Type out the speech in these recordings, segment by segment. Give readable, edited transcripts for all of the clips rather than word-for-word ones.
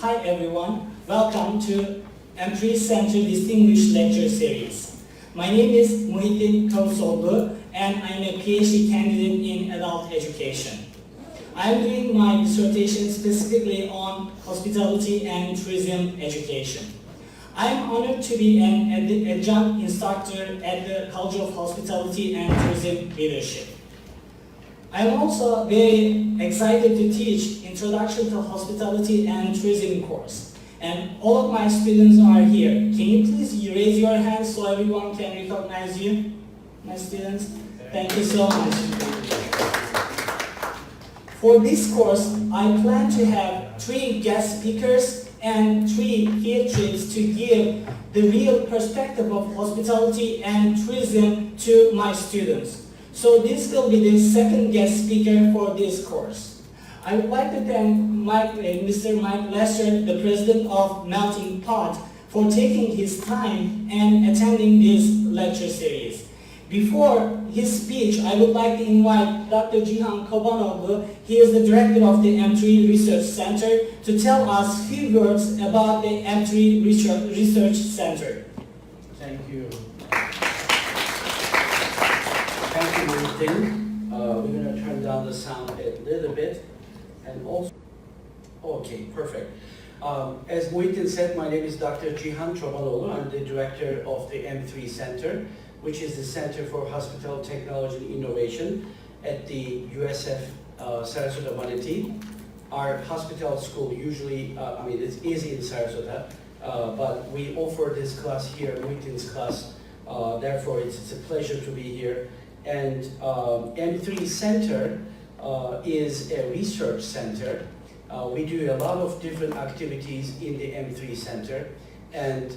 Hi everyone, welcome to M3 Center Distinguished Lecture Series. My name is Muhittin Kavusoğlu and I'm a PhD candidate in adult education. I'm doing my dissertation specifically on hospitality and tourism education. I'm honored to be an adjunct instructor at the College of Hospitality and Tourism Leadership. I'm also very excited to teach Introduction to Hospitality and Tourism course. And all of my students are here. Can you please raise your hands so everyone can recognize you, my students? Thank you so much. For this course, I plan to have 3 guest speakers and 3 field trips to give the real perspective of hospitality and tourism to my students. So this will be the second guest speaker for this course. I would like to thank Mr. Mike Lester, the president of Melting Pot, for taking his time and attending this lecture series. Before his speech, I would like to invite Dr. Cihan Çobanoglu. He is the director of the M3 Research Center to tell us a few words about the M3 Research Center. Thank you. Thank you, Muhittin. We're going to turn down the sound a little bit. And also, okay, perfect. As Muhittin said, my name is Dr. Cihan Çobanoglu. I'm the director of the M3 Center, which is the Center for Hospital Technology and Innovation at the USF Sarasota Manatee. Our hospital school usually, it's easy in Sarasota, but we offer this class here, Muhittin's class. Therefore, it's a pleasure to be here. And M3 Center is a research center. We do a lot of different activities in the M3 Center, and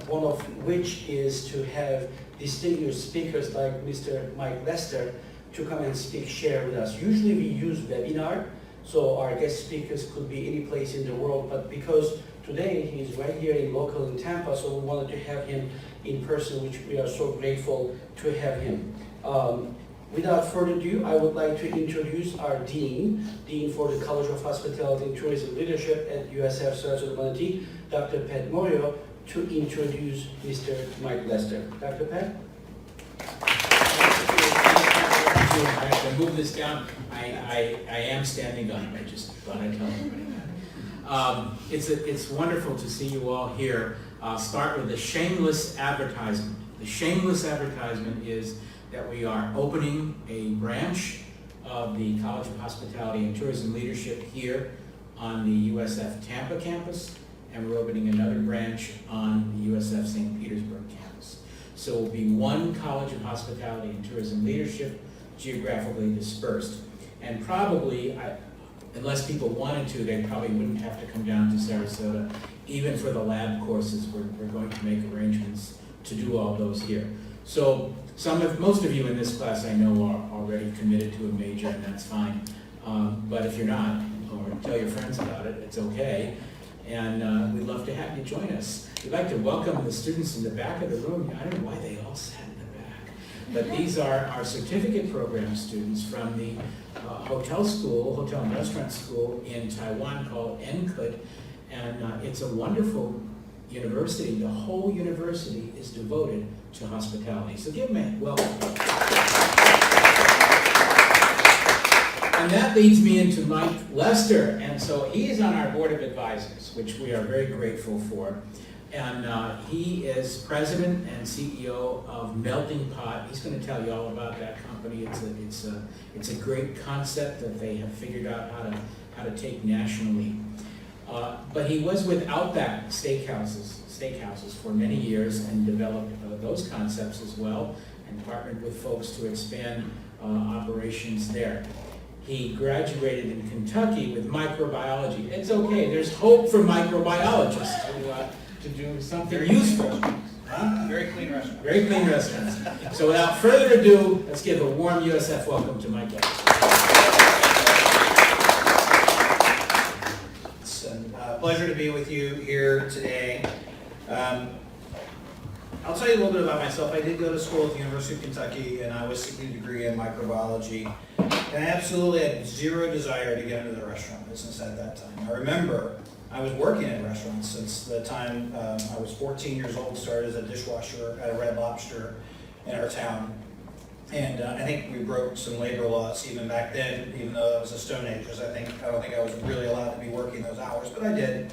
one of which is to have distinguished speakers like Mr. Mike Lester to come and share with us. Usually we use webinar, so our guest speakers could be any place in the world, but because today he's right here in Tampa, so we wanted to have him in person, which we are so grateful to have him. Without further ado, I would like to introduce our Dean for the College of Hospitality and Tourism Leadership at USF Sarasota Manatee, Dr. Pat Morio, to introduce Mr. Mike Lester. Dr. Pat? I have to move this down. I am standing on it. I just thought I'd tell everybody that. It's wonderful to see you all here. I'll start with a shameless advertisement. The shameless advertisement is that we are opening a branch of the College of Hospitality and Tourism Leadership here on the USF Tampa campus, and we're opening another branch on the USF St. Petersburg campus. So it will be one College of Hospitality and Tourism Leadership, geographically dispersed. And probably, unless people wanted to, they probably wouldn't have to come down to Sarasota. Even for the lab courses, we're going to make arrangements to do all those here. So most of you in this class I know are already committed to a major, and that's fine. But if you're not, or tell your friends about it, it's okay. And we'd love to have you join us. We'd like to welcome the students in the back of the room. I don't know why they all sat in the back. But these are our certificate program students from the hotel and restaurant school in Taiwan called NCUT. And it's a wonderful university. The whole university is devoted to hospitality. So give them a welcome. And that leads me into Mike Lester. And so he is on our board of advisors, which we are very grateful for. And he is president and CEO of Melting Pot. He's going to tell you all about that company. It's a great concept that they have figured out how to take nationally. But he was with Outback Steakhouses for many years and developed those concepts as well, and partnered with folks to expand operations there. He graduated in Kentucky with microbiology. It's okay, there's hope for microbiologists to do something useful. Very clean restaurant. Very clean restaurants. So without further ado, let's give a warm USF welcome to Mike Lester. It's a pleasure to be with you here today. I'll tell you a little bit about myself. I did go to school at the University of Kentucky, and I was seeking a degree in microbiology. And I absolutely had zero desire to get into the restaurant business at that time. I remember I was working in restaurants since the time I was 14 years old, started as a dishwasher at a Red Lobster in our town. And I think we broke some labor laws even back then, even though I was a Stone Age, because I don't think I was really allowed to be working those hours, but I did.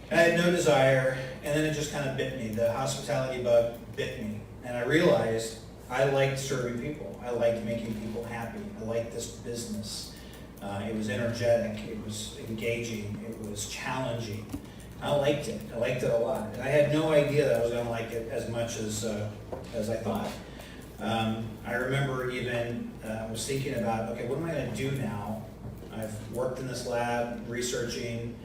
And I had no desire, and then it just kind of bit me. The hospitality bug bit me. And I realized I liked serving people. I liked making people happy. I liked this business. It was energetic, it was engaging, it was challenging. I liked it. I liked it a lot. And I had no idea that I was going to like it as much as I thought. I remember even, I was thinking about, okay, what am I going to do now? I've worked in this lab researching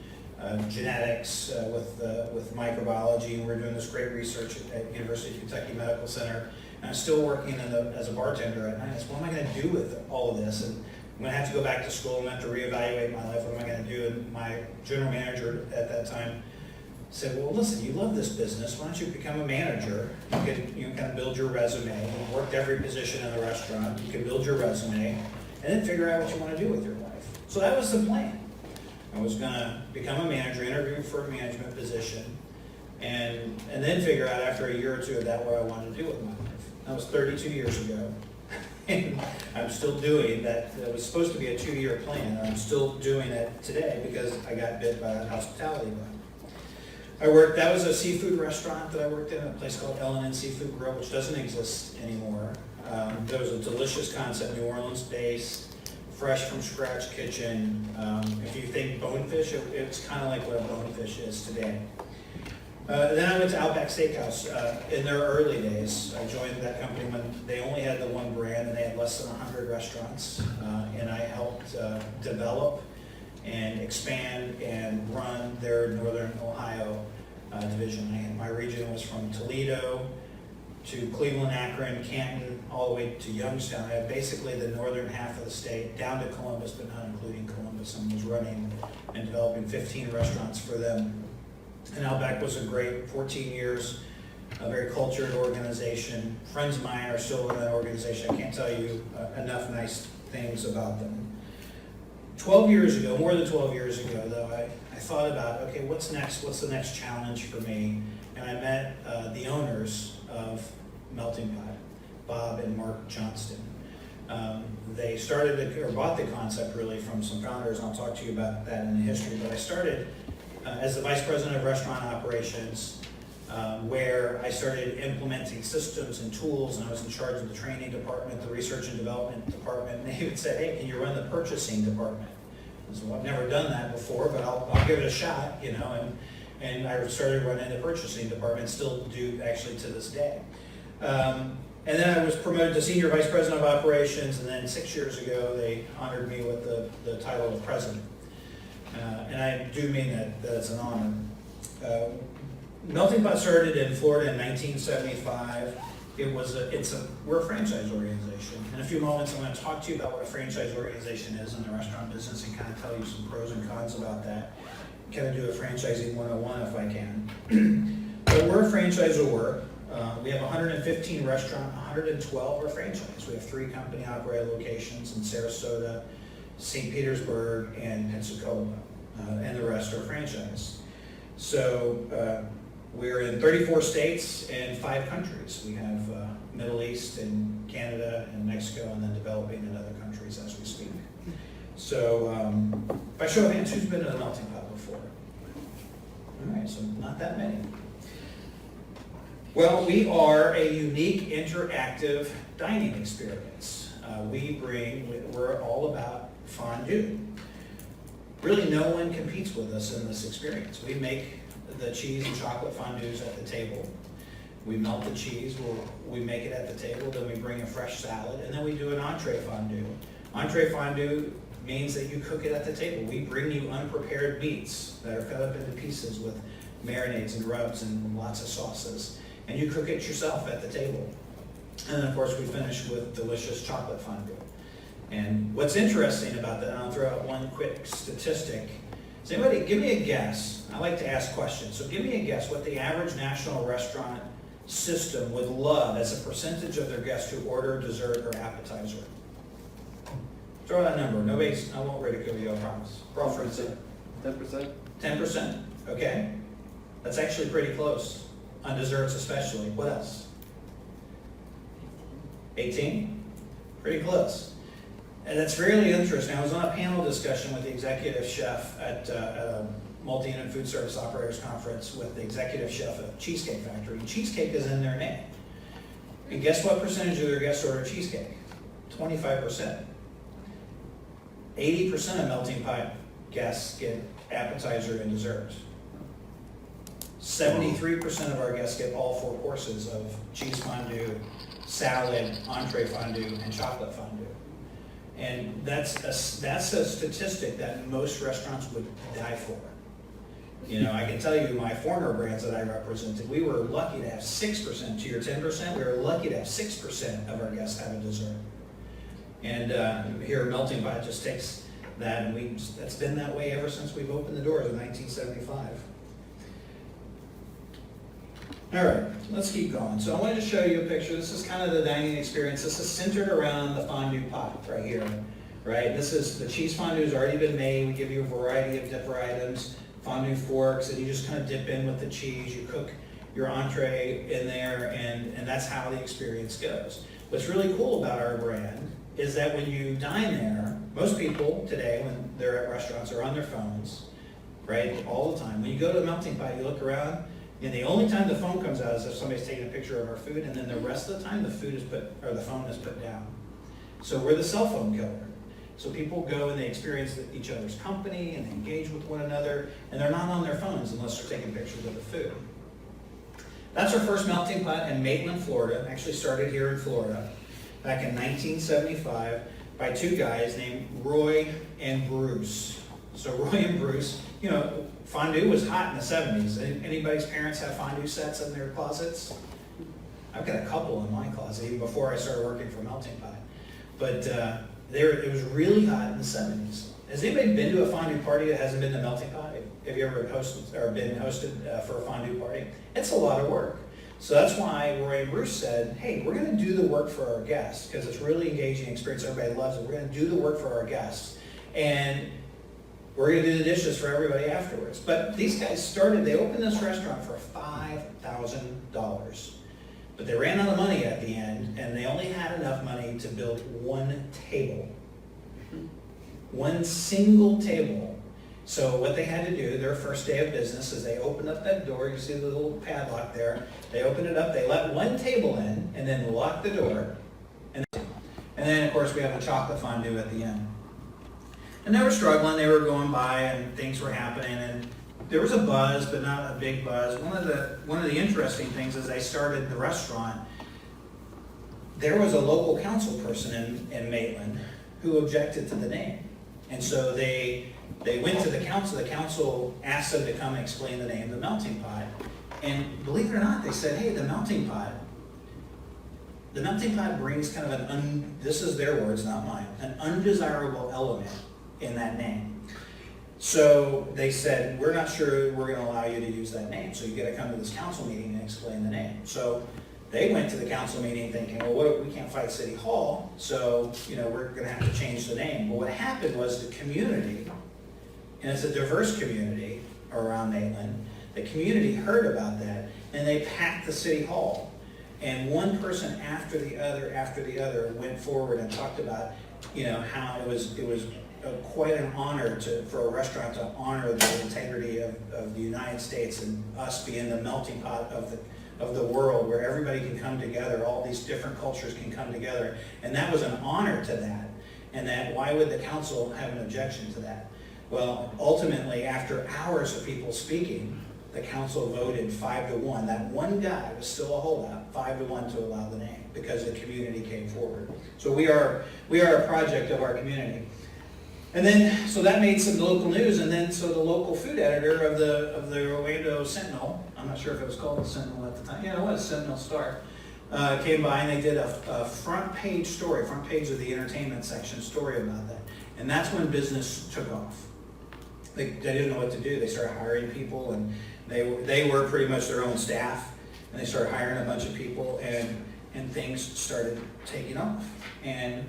genetics with microbiology, and we're doing this great research at University of Kentucky Medical Center. And I'm still working as a bartender at night. So what am I going to do with all of this? And I'm going to have to go back to school. I'm going to have to reevaluate my life. What am I going to do? And my general manager at that time said, well, listen, you love this business. Why don't you become a manager? You can kind of build your resume. You've worked every position in the restaurant. You can build your resume and then figure out what you want to do with your life. So that was the plan. I was going to become a manager, interview for a management position, and then figure out after a year or two of that what I wanted to do with my life. That was 32 years ago. And I'm still doing that. It was supposed to be a 2-year plan, and I'm still doing it today because I got bit by that hospitality bug. That was a seafood restaurant that I worked in, a place called L&N Seafood Grill, which doesn't exist anymore. There was a delicious concept, New Orleans based, fresh from scratch kitchen. If you think bonefish, it's kind of like what a bonefish is today. Then I went to Outback Steakhouse in their early days. I joined that company when they only had the one brand and they had less than 100 restaurants. And I helped develop and expand and run their Northern Ohio division. My region was from Toledo to Cleveland, Akron, Canton, all the way to Youngstown. I had basically the northern half of the state, down to Columbus, but not including Columbus, and was running and developing 15 restaurants for them. And Outback was a great 14 years, a very cultured organization. Friends of mine are still in that organization. I can't tell you enough nice things about them. 12 years ago, more than 12 years ago, though, I thought about, okay, what's next? What's the next challenge for me? And I met the owners of Melting Pot, Bob and Mark Johnston. They bought the concept really from some founders, and I'll talk to you about that in the history, but I started as the Vice President of Restaurant Operations, where I started implementing systems and tools, and I was in charge of the training department, the research and development department, and they would say, hey, can you run the purchasing department? I said, well, I've never done that before, but I'll give it a shot, and I started running the purchasing department, still do actually to this day. And then I was promoted to Senior Vice President of Operations, and then 6 years ago, they honored me with the title of President. And I do mean that it's an honor. Melting Pot started in Florida in 1975. We're a franchise organization. In a few moments, I'm going to talk to you about what a franchise organization is in the restaurant business and kind of tell you some pros and cons about that. Kind of do a franchising 101 if I can. But we're a franchisor. We have 115 restaurants, 112 are franchise. We have 3 company-operated locations in Sarasota, St. Petersburg, and Pensacola, and the rest are franchise. So we're in 34 states and 5 countries. We have Middle East and Canada and Mexico, and then developing in other countries as we speak. So by show of hands, who's been to the Melting Pot before? All right, so not that many. Well, we are a unique interactive dining experience. We're all about fondue. Really no one competes with us in this experience. We make the cheese and chocolate fondues at the table. We melt the cheese, we make it at the table, then we bring a fresh salad, and then we do an entree fondue. Entree fondue means that you cook it at the table. We bring you unprepared meats that are cut up into pieces with marinades and rubs and lots of sauces. And you cook it yourself at the table. And then of course we finish with delicious chocolate fondue. And what's interesting about that, and I'll throw out one quick statistic. Does anybody, give me a guess. I like to ask questions. So give me a guess what the average national restaurant system would love as a percentage of their guests who order dessert or appetizer. Throw out a number. I won't ridicule you, I promise. We're all friends. 10%? 10%, okay? That's actually pretty close, on desserts especially. What else? 18? Pretty close. And that's really interesting. I was on a panel discussion with the executive chef at a multi-unit food service operators conference with the executive chef of Cheesecake Factory. Cheesecake is in their name. And guess what percentage of their guests order cheesecake? 25%. 80% of melting pot guests get appetizer and dessert. 73% of our guests get all 4 courses of cheese fondue, salad, entree fondue, and chocolate fondue. And that's a statistic that most restaurants would die for. You know, I can tell you my former brands that I represented, we were lucky to have 6%, to your 10%, we were lucky to have 6% of our guests have a dessert. And here Melting Pot just takes that, and that's been that way ever since we've opened the doors in 1975. All right, let's keep going. So I wanted to show you a picture. This is kind of the dining experience. This is centered around the fondue pot right here, right? This is, the cheese fondue has already been made. We give you a variety of dipper items, fondue forks, and you just kind of dip in with the cheese. You cook your entree in there, and that's how the experience goes. What's really cool about our brand is that when you dine there, most people today, when they're at restaurants, are on their phones, right, all the time. When you go to a Melting Pot, you look around, and the only time the phone comes out is if somebody's taking a picture of our food, and then the rest of the time the food is put, or the phone is put down. So we're the cell phone killer. So people go and they experience each other's company and they engage with one another, and they're not on their phones unless they're taking pictures of the food. That's our first Melting Pot in Maitland, Florida. Actually started here in Florida back in 1975 by 2 guys named Roy and Bruce. So Roy and Bruce, you know, fondue was hot in the 70s. Anybody's parents have fondue sets in their closets? I've got a couple in my closet, even before I started working for Melting Pot. But it was really hot in the 70s. Has anybody been to a fondue party that hasn't been to Melting Pot? Have you ever hosted or been hosted for a fondue party? It's a lot of work. So that's why Roy and Bruce said, hey, we're going to do the work for our guests because it's really engaging experience. Everybody loves it. We're going to do the work for our guests. And we're going to do the dishes for everybody afterwards. But these guys they opened this restaurant for $5,000. But they ran out of money at the end, and they only had enough money to build 1 table. 1 single table. So what they had to do, their first day of business, is they opened up that door. You see the little padlock there. They opened it up. They let 1 table in, and then locked the door. And then, of course, we have a chocolate fondue at the end. And they were struggling. They were going by, and things were happening, and there was a buzz, but not a big buzz. One of the interesting things is they started the restaurant. There was a local council person in Maitland who objected to the name, and so they went to the council. The council asked them to come and explain the name, the Melting Pot, and believe it or not, they said, hey, the Melting Pot brings kind of this is their words, not mine, an undesirable element in that name. So they said, we're not sure we're going to allow you to use that name, so you got to come to this council meeting and explain the name. So they went to the council meeting thinking, well, we can't fight City Hall, so we're going to have to change the name. But what happened was the community, and it's a diverse community around Maitland, the community heard about that, and they packed the City Hall. And one person after the other went forward and talked about, how it was quite an honor for a restaurant to honor the integrity of the United States and us being the melting pot of the world where everybody can come together, all these different cultures can come together. And that was an honor to that. And that why would the council have an objection to that? Well, ultimately, after hours of people speaking, the council voted 5-1. That one guy was still a holdout, 5-1 to allow the name because the community came forward. So we are a project of our community. And then, so that made some local news, and then so the local food editor of the Orlando Sentinel, I'm not sure if it was called the Sentinel at the time, yeah, it was Sentinel Star, came by and they did a front page of the entertainment section story about that. And that's when business took off. They didn't know what to do. They started hiring people, and they were pretty much their own staff, and they started hiring a bunch of people, and things started taking off. And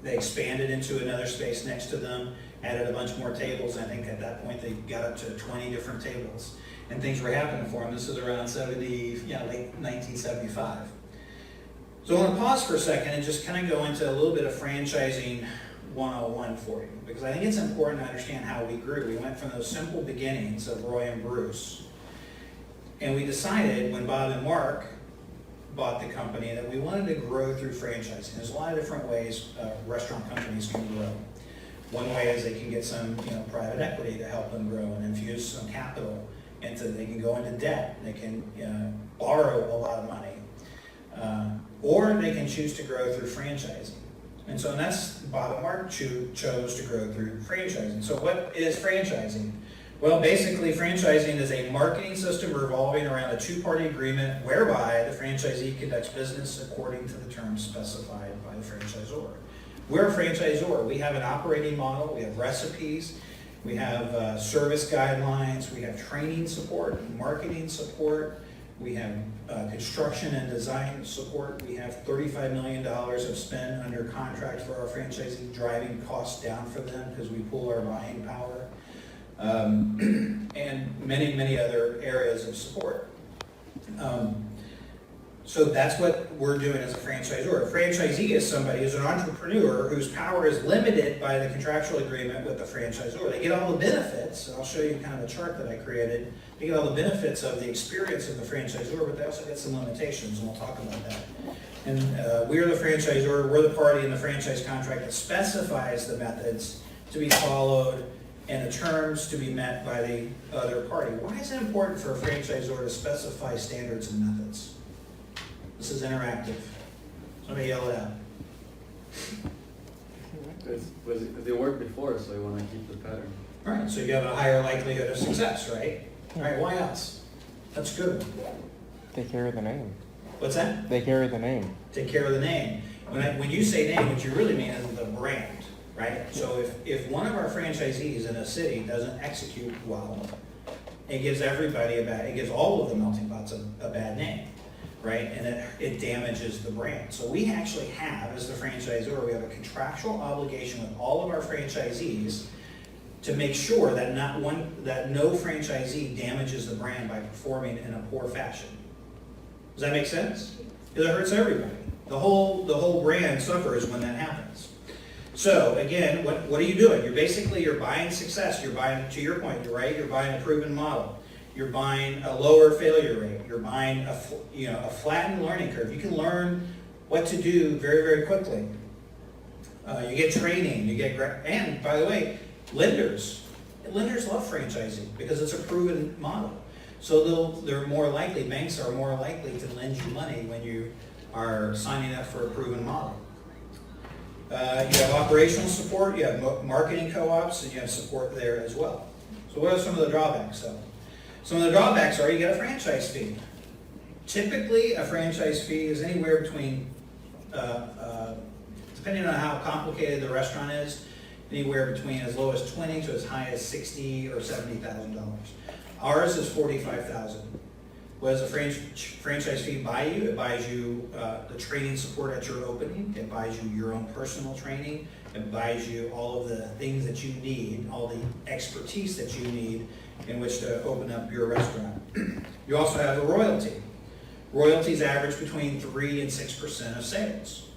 they expanded into another space next to them, added a bunch more tables, and I think at that point they got up to 20 different tables, and things were happening for them. This is around late 1975. So I want to pause for a second and just kind of go into a little bit of franchising 101 for you, because I think it's important to understand how we grew. We went from those simple beginnings of Roy and Bruce, and we decided when Bob and Mark bought the company that we wanted to grow through franchising. There's a lot of different ways restaurant companies can grow. One way is they can get some private equity to help them grow and infuse some capital into, they can go into debt, they can borrow a lot of money, or they can choose to grow through franchising. And so that's Bob and Mark chose to grow through franchising. So what is franchising? Well, basically franchising is a marketing system revolving around a two-party agreement whereby the franchisee conducts business according to the terms specified by the franchisor. We're a franchisor. We have an operating model, we have recipes, we have service guidelines, we have training support, marketing support, we have construction and design support. We have $35 million of spend under contract for our franchisees, driving costs down for them because we pool our buying power, and many, many other areas of support. So that's what we're doing as a franchisor. A franchisee is somebody who's an entrepreneur whose power is limited by the contractual agreement with the franchisor. They get all the benefits, and I'll show you kind of a chart that I created. They get all the benefits of the experience of the franchisor, but they also get some limitations, and we'll talk about that. And we're the franchisor, we're the party in the franchise contract that specifies the methods to be followed and the terms to be met by the other party. Why is it important for a franchisor to specify standards and methods? This is interactive. Somebody yell it out. They worked before, so you want to keep the pattern. All right, so you have a higher likelihood of success, right? All right, why else? That's good. They carry the name. What's that? They carry the name. Take care of the name. When you say name, what you really mean is the brand, right? So if one of our franchisees in a city doesn't execute well, it gives it gives all of the melting pots a bad name, right? And it damages the brand. So we actually have, as the franchisor, we have a contractual obligation with all of our franchisees to make sure that no franchisee damages the brand by performing in a poor fashion. Does that make sense? Because it hurts everybody. The whole brand suffers when that happens. So again, what are you doing? You're buying success. You're buying, to your point, you're buying a proven model. You're buying a lower failure rate. You're buying a flattened learning curve. You can learn what to do very, very quickly. You get training. And by the way, lenders love franchising because it's a proven model. So banks are more likely to lend you money when you are signing up for a proven model. You have operational support, you have marketing co-ops, and you have support there as well. So what are some of the drawbacks though? Some of the drawbacks are you get a franchise fee. Typically, a franchise fee is anywhere between, depending on how complicated the restaurant is, anywhere between as low as $20,000 to as high as $60,000 or $70,000. Ours is $45,000. What does a franchise fee buy you? It buys you the training support at your opening. It buys you your own personal training. It buys you all of the things that you need, all the expertise that you need in which to open up your restaurant. You also have a royalty. Royalties average between 3 and 6% of sales,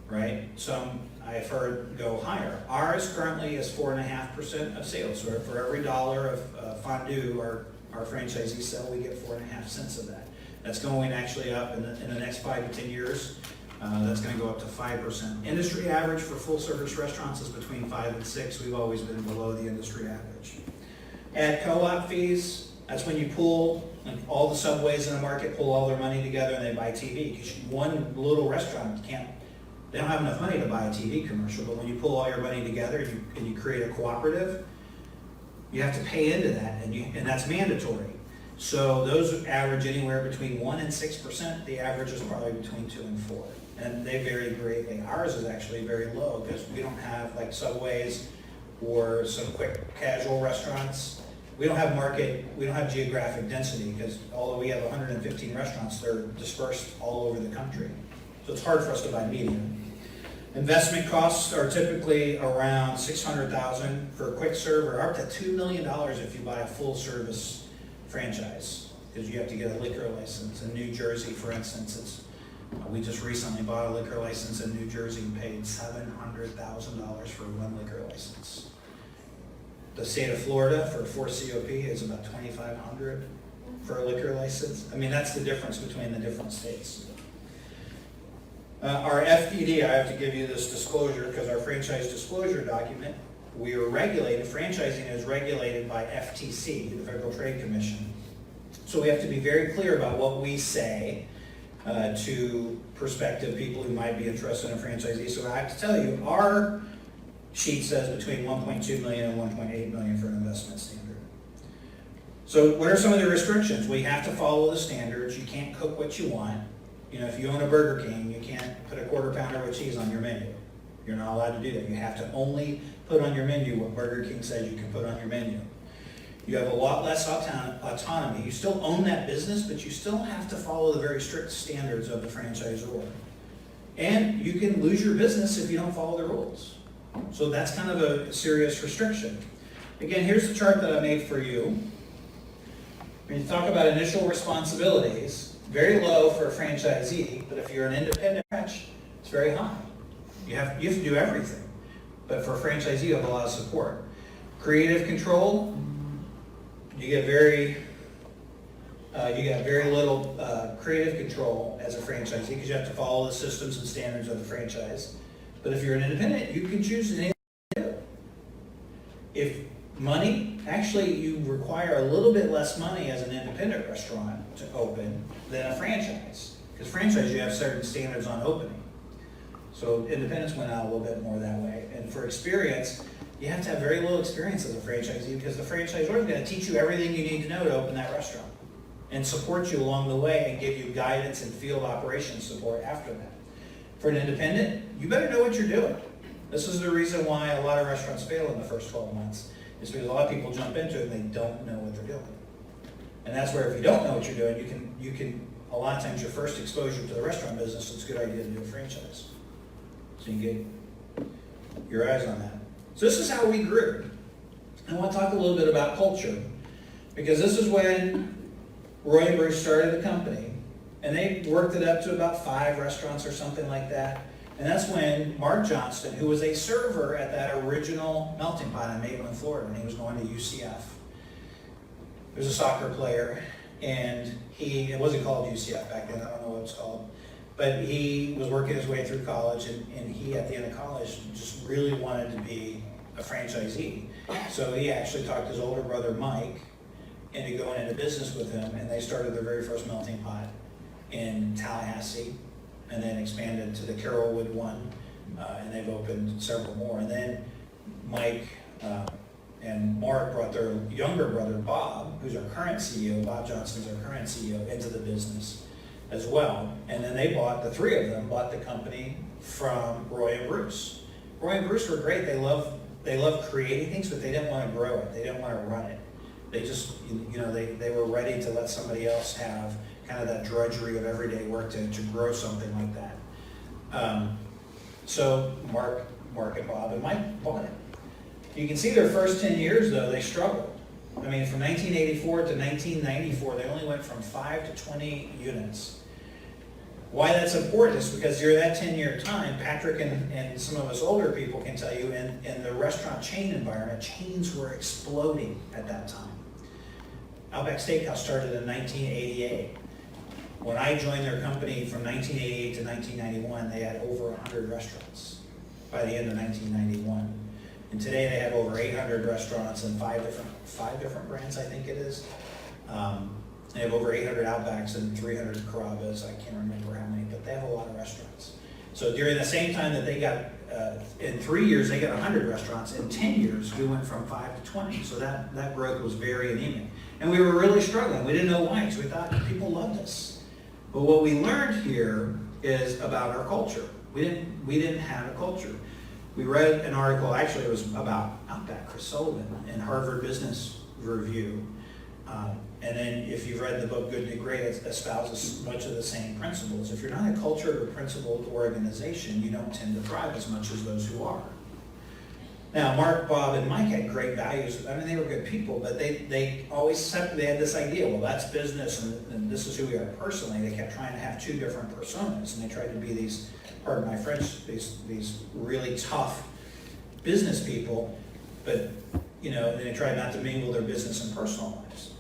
right? Some I've heard go higher. Ours currently is 4.5% of sales. So for every dollar of fondue our franchisees sell, we get 4.5 cents of that. That's going actually up in the next 5 to 10 years. That's going to go up to 5%. Industry average for full service restaurants is between 5 and 6. We've always been below the industry average. Add co-op fees. That's when you pool, like all the Subways in the market pull all their money together and they buy TV. Because one little restaurant they don't have enough money to buy a TV commercial, but when you pull all your money together and you create a cooperative, you have to pay into that, and that's mandatory. So those average anywhere between 1 and 6%. The average is probably between 2 and 4. And they vary greatly. Ours is actually very low because we don't have like Subways or some quick casual restaurants. We don't have geographic density because although we have 115 restaurants, they're dispersed all over the country. So it's hard for us to buy medium. Investment costs are typically around $600,000 for a quick serve, or up to $2 million if you buy a full service franchise, because you have to get a liquor license. In New Jersey, for instance, we just recently bought a liquor license in New Jersey and paid $700,000 for one liquor license. The state of Florida for 4COP is about $2,500 for a liquor license. I mean, that's the difference between the different states. Our FDD, I have to give you this disclosure because our franchise disclosure document, we are regulated, franchising is regulated by FTC, the Federal Trade Commission. So we have to be very clear about what we say to prospective people who might be interested in a franchisee. So I have to tell you, our sheet says between 1.2 million and 1.8 million for an investment standard. So what are some of the restrictions? We have to follow the standards. You can't cook what you want. You know, if you own a Burger King, you can't put a quarter pounder with cheese on your menu. You're not allowed to do that. You have to only put on your menu what Burger King says you can put on your menu. You have a lot less autonomy. You still own that business, but you still have to follow the very strict standards of the franchisor. And you can lose your business if you don't follow the rules. So that's kind of a serious restriction. Again, here's the chart that I made for you. When you talk about initial responsibilities, very low for a franchisee, but if you're an independent branch, it's very high. You have to do everything. But for a franchisee, you have a lot of support. Creative control, you get very little creative control as a franchisee because you have to follow the systems and standards of the franchise. But if you're an independent, you can choose anything to do. If money, actually you require a little bit less money as an independent restaurant to open than a franchise. Because franchise, you have certain standards on opening. So independents went out a little bit more that way. And for experience, you have to have very little experience as a franchisee because the franchisor is going to teach you everything you need to know to open that restaurant and support you along the way and give you guidance and field operations support after that. For an independent, you better know what you're doing. This is the reason why a lot of restaurants fail in the first 12 months. It's because a lot of people jump into it and they don't know what they're doing. And that's where if you don't know what you're doing, you can a lot of times your first exposure to the restaurant business, it's a good idea to do a franchise. So you get your eyes on that. So this is how we grew. I want to talk a little bit about culture because this is when Roy and Bruce started the company and they worked it up to about 5 restaurants or something like that. And that's when Mark Johnston, who was a server at that original melting pot in Maitland, Florida, and he was going to UCF. He was a soccer player, and it wasn't called UCF back then, I don't know what it's called. But he was working his way through college, and he, at the end of college, just really wanted to be a franchisee. So he actually talked his older brother, Mike, into going into business with him, and they started their very first melting pot in Tallahassee, and then expanded to the Carrollwood one, and they've opened several more. And then Mike and Mark brought their younger brother, Bob, who's our current CEO, Bob Johnson's our current CEO, into the business as well. And then the 3 of them bought the company from Roy and Bruce. Roy and Bruce were great. They loved creating things, but they didn't want to grow it. They didn't want to run it. They just, they were ready to let somebody else have kind of that drudgery of everyday work to grow something like that. So Mark and Bob and Mike bought it. You can see their first 10 years, though, they struggled. I mean, from 1984 to 1994, they only went from 5 to 20 units. Why that's important is because during that 10-year time, Patrick and some of us older people can tell you, in the restaurant chain environment, chains were exploding at that time. Outback Steakhouse started in 1988. When I joined their company from 1988 to 1991, they had over 100 restaurants by the end of 1991. And today they have over 800 restaurants and five different brands, I think it is. They have over 800 Outbacks and 300 Carrabba's. I can't remember how many, but they have a lot of restaurants. So during the same time that they got, in 3 years, they got 100 restaurants. In 10 years, we went from 5 to 20. So that growth was very anemic. And we were really struggling. We didn't know why, because we thought people loved us. But what we learned here is about our culture. We didn't have a culture. We read an article, actually it was about Outback, Chris Sullivan, in Harvard Business Review. And then if you've read the book Good to Great, it espouses much of the same principles. If you're not a cultured or principled organization, you don't tend to thrive as much as those who are. Now, Mark, Bob, and Mike had great values. I mean, they were good people, but they always had this idea, well, that's business, and this is who we are personally. They kept trying to have two different personas, and they tried to be these, pardon my French, these really tough business people, but, you know, they tried not to mingle their business and personal lives.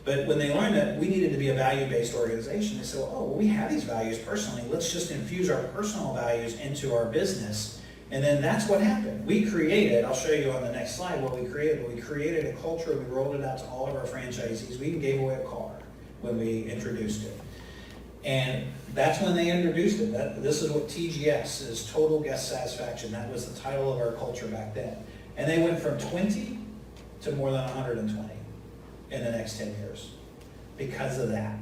But when they learned that we needed to be a value-based organization, they said, well, we have these values personally. Let's just infuse our personal values into our business. And then that's what happened. We created, I'll show you on the next slide what we created. We created a culture, we rolled it out to all of our franchisees. We even gave away a car when we introduced it. And that's when they introduced it. This is what TGS is, Total Guest Satisfaction. That was the title of our culture back then. And they went from 20 to more than 120 in the next 10 years because of that.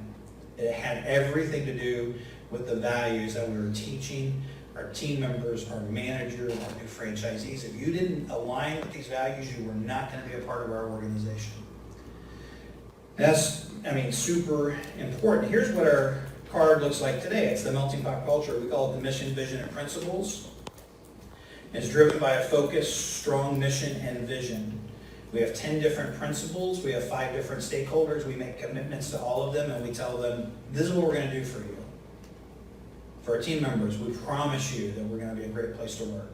It had everything to do with the values that we were teaching our team members, our managers, our new franchisees. If you didn't align with these values, you were not going to be a part of our organization. That's, I mean, super important. Here's what our card looks like today. It's the melting pot culture. We call it the mission, vision, and principles. It's driven by a focused, strong mission and vision. We have 10 different principles. We have 5 different stakeholders. We make commitments to all of them, and we tell them, this is what we're going to do for you. For our team members, we promise you that we're going to be a great place to work.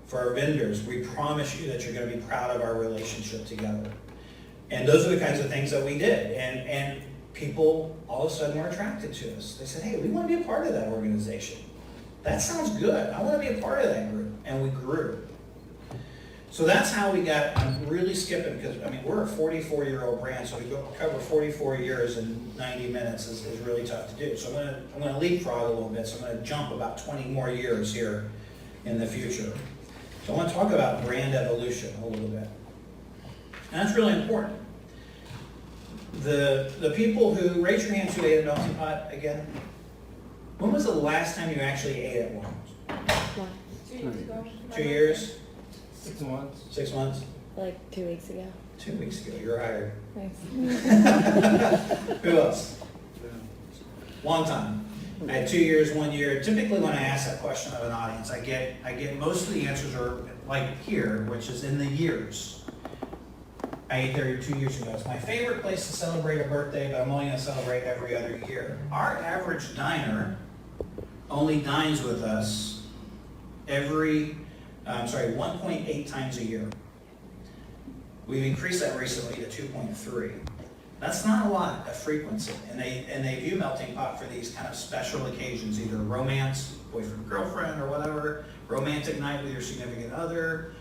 For our vendors, we promise you that you're going to be proud of our relationship together. And those are the kinds of things that we did. And people all of a sudden were attracted to us. They said, hey, we want to be a part of that organization. That sounds good. I want to be a part of that group. And we grew. So that's how we got, I'm really skipping because, I mean, we're a 44-year-old brand, so to cover 44 years in 90 minutes is really tough to do. So I'm going to leapfrog a little bit, so I'm going to jump about 20 more years here in the future. So I want to talk about brand evolution a little bit. And that's really important. The people who, raise your hands who ate a melting pot again. When was the last time you actually ate at one? 2 years ago. 2 years? 6 months. 6 months? Like 2 weeks ago. 2 weeks ago, you're hired. Nice. Who else? Long time. I had 2 years, 1 year. Typically when I ask that question of an audience, I get most of the answers are like here, which is in the years. I ate there 2 years ago. It's my favorite place to celebrate a birthday, but I'm only going to celebrate every other year. Our average diner only dines with us 1.8 times a year. We've increased that recently to 2.3. That's not a lot of frequency, and they view melting pot for these kind of special occasions, either romance, boyfriend, girlfriend, or whatever, romantic night with your significant other,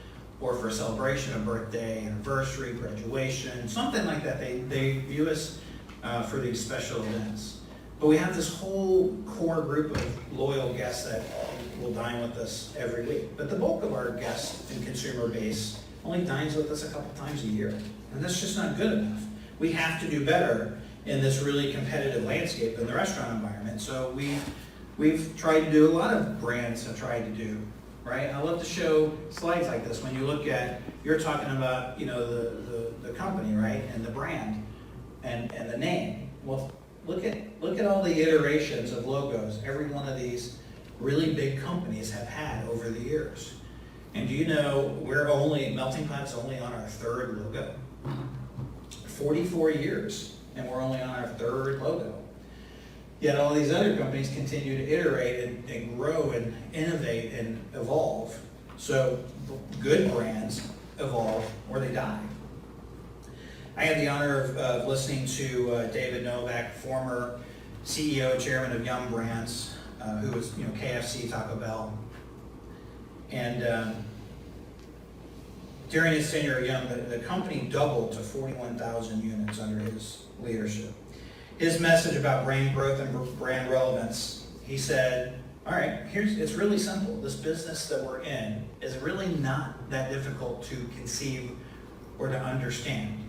or for a celebration, a birthday, anniversary, graduation, something like that. They view us for these special events. But we have this whole core group of loyal guests that will dine with us every week. But the bulk of our guests and consumer base only dines with us a couple times a year. And that's just not good enough. We have to do better in this really competitive landscape in the restaurant environment. So we've tried to do a lot of brands have tried to do, right? I love to show slides like this when you look at, you're talking about, you know, the company, right? And the brand and the name. Well, look at all the iterations of logos every one of these really big companies have had over the years. And do you know Melting Pot's only on our 3rd logo. 44 years, and we're only on our 3rd logo. Yet all these other companies continue to iterate and grow and innovate and evolve. So good brands evolve or they die. I had the honor of listening to David Novak, former CEO, chairman of Yum Brands, who was, KFC, Taco Bell. And during his tenure at Yum, the company doubled to 41,000 units under his leadership. His message about brand growth and brand relevance, he said, all right, it's really simple. This business that we're in is really not that difficult to conceive or to understand.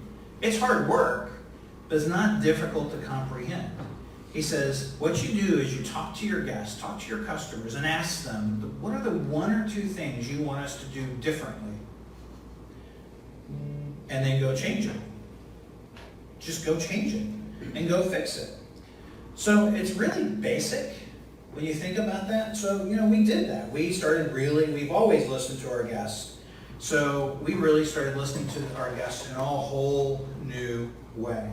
It's hard work, but it's not difficult to comprehend. He says, what you do is you talk to your guests, talk to your customers, and ask them, what are the 1 or 2 things you want us to do differently? And then go change them. just go change it and go fix it. So it's really basic when you think about that. So, we did that. We've always listened to our guests. So we really started listening to our guests in a whole new way.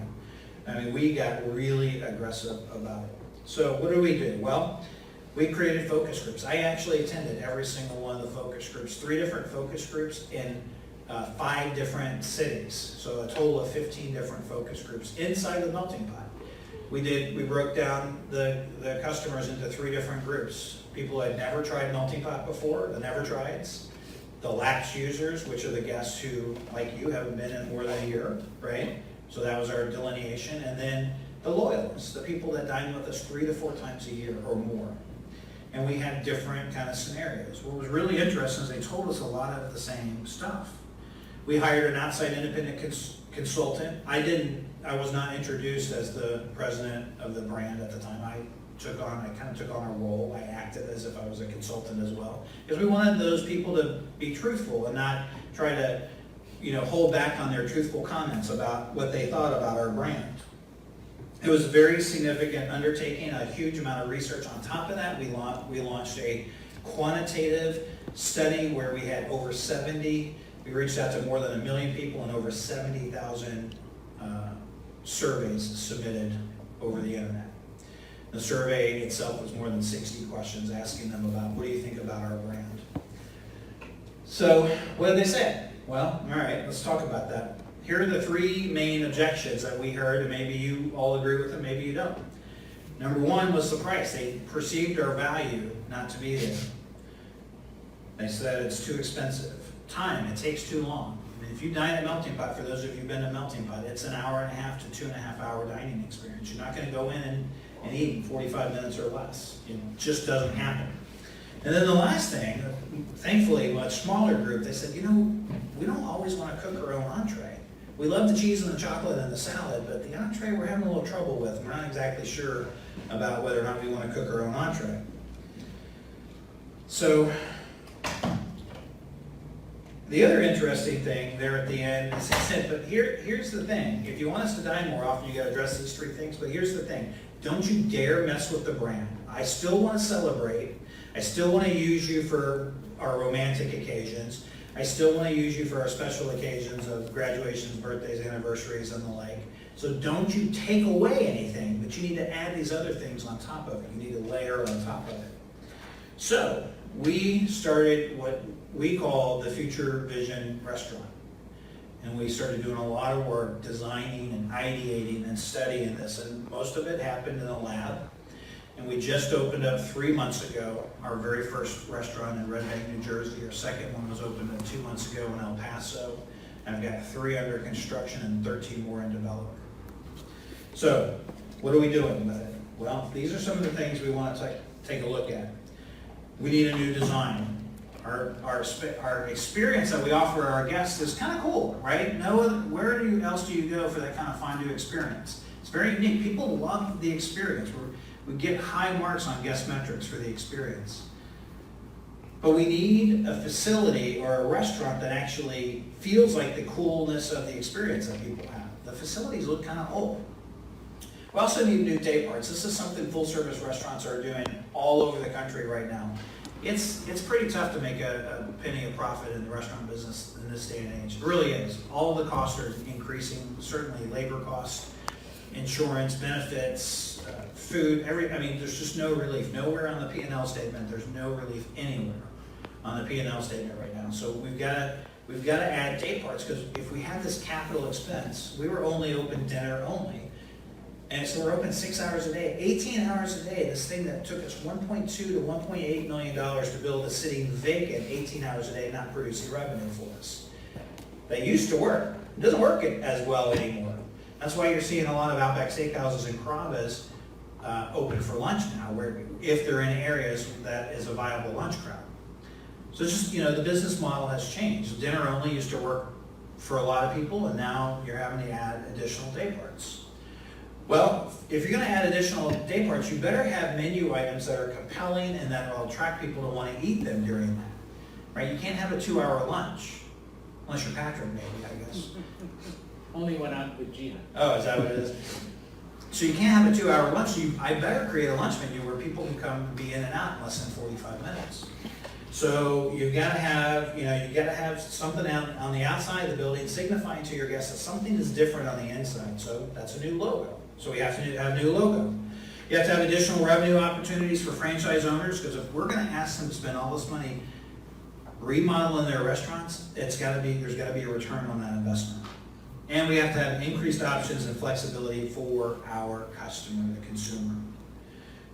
I mean, we got really aggressive about it. So what do? Well, we created focus groups. I actually attended every single one of the focus groups, 3 different focus groups in 5 different cities. So a total of 15 different focus groups inside the melting pot. We broke down the customers into 3 different groups. People who had never tried melting pot before, the never trieds. The lapsed users, which are the guests who, like you, haven't been in more than a year, right? So that was our delineation. And then the loyalists, the people that dine with us 3 to 4 times a year or more. And we had different kind of scenarios. What was really interesting is they told us a lot of the same stuff. We hired an outside independent consultant. I was not introduced as the president of the brand at the time. I kind of took on a role. I acted as if I was a consultant as well. Because we wanted those people to be truthful and not try to, hold back on their truthful comments about what they thought about our brand. It was a very significant undertaking, a huge amount of research. On top of that, we launched a quantitative study where we had we reached out to more than 1 million people and over 70,000 surveys submitted over the internet. The survey itself was more than 60 questions asking them about, what do you think about our brand? So what did they say? Well, all right, let's talk about that. Here are the 3 main objections that we heard, and maybe you all agree with them, maybe you don't. Number 1 was the price. They perceived our value not to be there. They said it's too expensive. Time, it takes too long. I mean, if you dine at Melting Pot, for those of you who've been to Melting Pot, it's an 1.5 to 2.5 hour dining experience. You're not going to go in and eat in 45 minutes or less. It just doesn't happen. And then the last thing, thankfully a much smaller group, they said, we don't always want to cook our own entree. We love the cheese and the chocolate and the salad, but the entree we're having a little trouble with. We're not exactly sure about whether or not we want to cook our own entree. So the other interesting thing there at the end is, but here's the thing. If you want us to dine more often, you got to address these 3 things. But here's the thing. Don't you dare mess with the brand. I still want to celebrate. I still want to use you for our romantic occasions. I still want to use you for our special occasions of graduations, birthdays, anniversaries, and the like. So don't you take away anything, but you need to add these other things on top of it. You need to layer on top of it. So we started what we call the Future Vision Restaurant. And we started doing a lot of work designing and ideating and studying this. And most of it happened in the lab. And we just opened up 3 months ago our very first restaurant in Red Bank, New Jersey. Our second one was opened 2 months ago in El Paso. And I've got 3 under construction and 13 more in development. So what are we doing with it? Well, these are some of the things we want to take a look at. We need a new design. Our experience that we offer our guests is kind of cool, right? Where else do you go for that kind of fondue experience? It's very unique. People love the experience. We get high marks on guest metrics for the experience. But we need a facility or a restaurant that actually feels like the coolness of the experience that people have. The facilities look kind of old. We also need new day parts. This is something full service restaurants are doing all over the country right now. It's pretty tough to make a penny of profit in the restaurant business in this day and age. It really is. All the costs are increasing, certainly labor costs, insurance, benefits, food, there's just no relief. Nowhere on the P&L statement, there's no relief anywhere on the P&L statement right now. So we've got to add day parts, because if we have this capital expense, we were only open dinner only. And so we're open 6 hours a day, 18 hours a day. This thing that took us $1.2 to $1.8 million to build is sitting vacant 18 hours a day, not producing revenue for us. That used to work. It doesn't work as well anymore. That's why you're seeing a lot of Outback Steakhouses and Carrabba's open for lunch now, where if they're in areas that is a viable lunch crowd. So it's just, the business model has changed. Dinner only used to work for a lot of people, and now you're having to add additional day parts. Well, if you're going to add additional day parts, you better have menu items that are compelling and that will attract people to want to eat them during that. Right? You can't have a 2-hour lunch, unless you're Patrick, maybe, I guess. only went out with Gina. Oh, is that what it is? So you can't have a 2-hour lunch. I better create a lunch menu where people can come be in and out in less than 45 minutes. So you've got to have, you've got to have something out on the outside of the building signifying to your guests that something is different on the inside. So that's a new logo. So we have to have a new logo. You have to have additional revenue opportunities for franchise owners, because if we're going to ask them to spend all this money remodeling their restaurants, there's got to be a return on that investment. And we have to have increased options and flexibility for our customer, the consumer.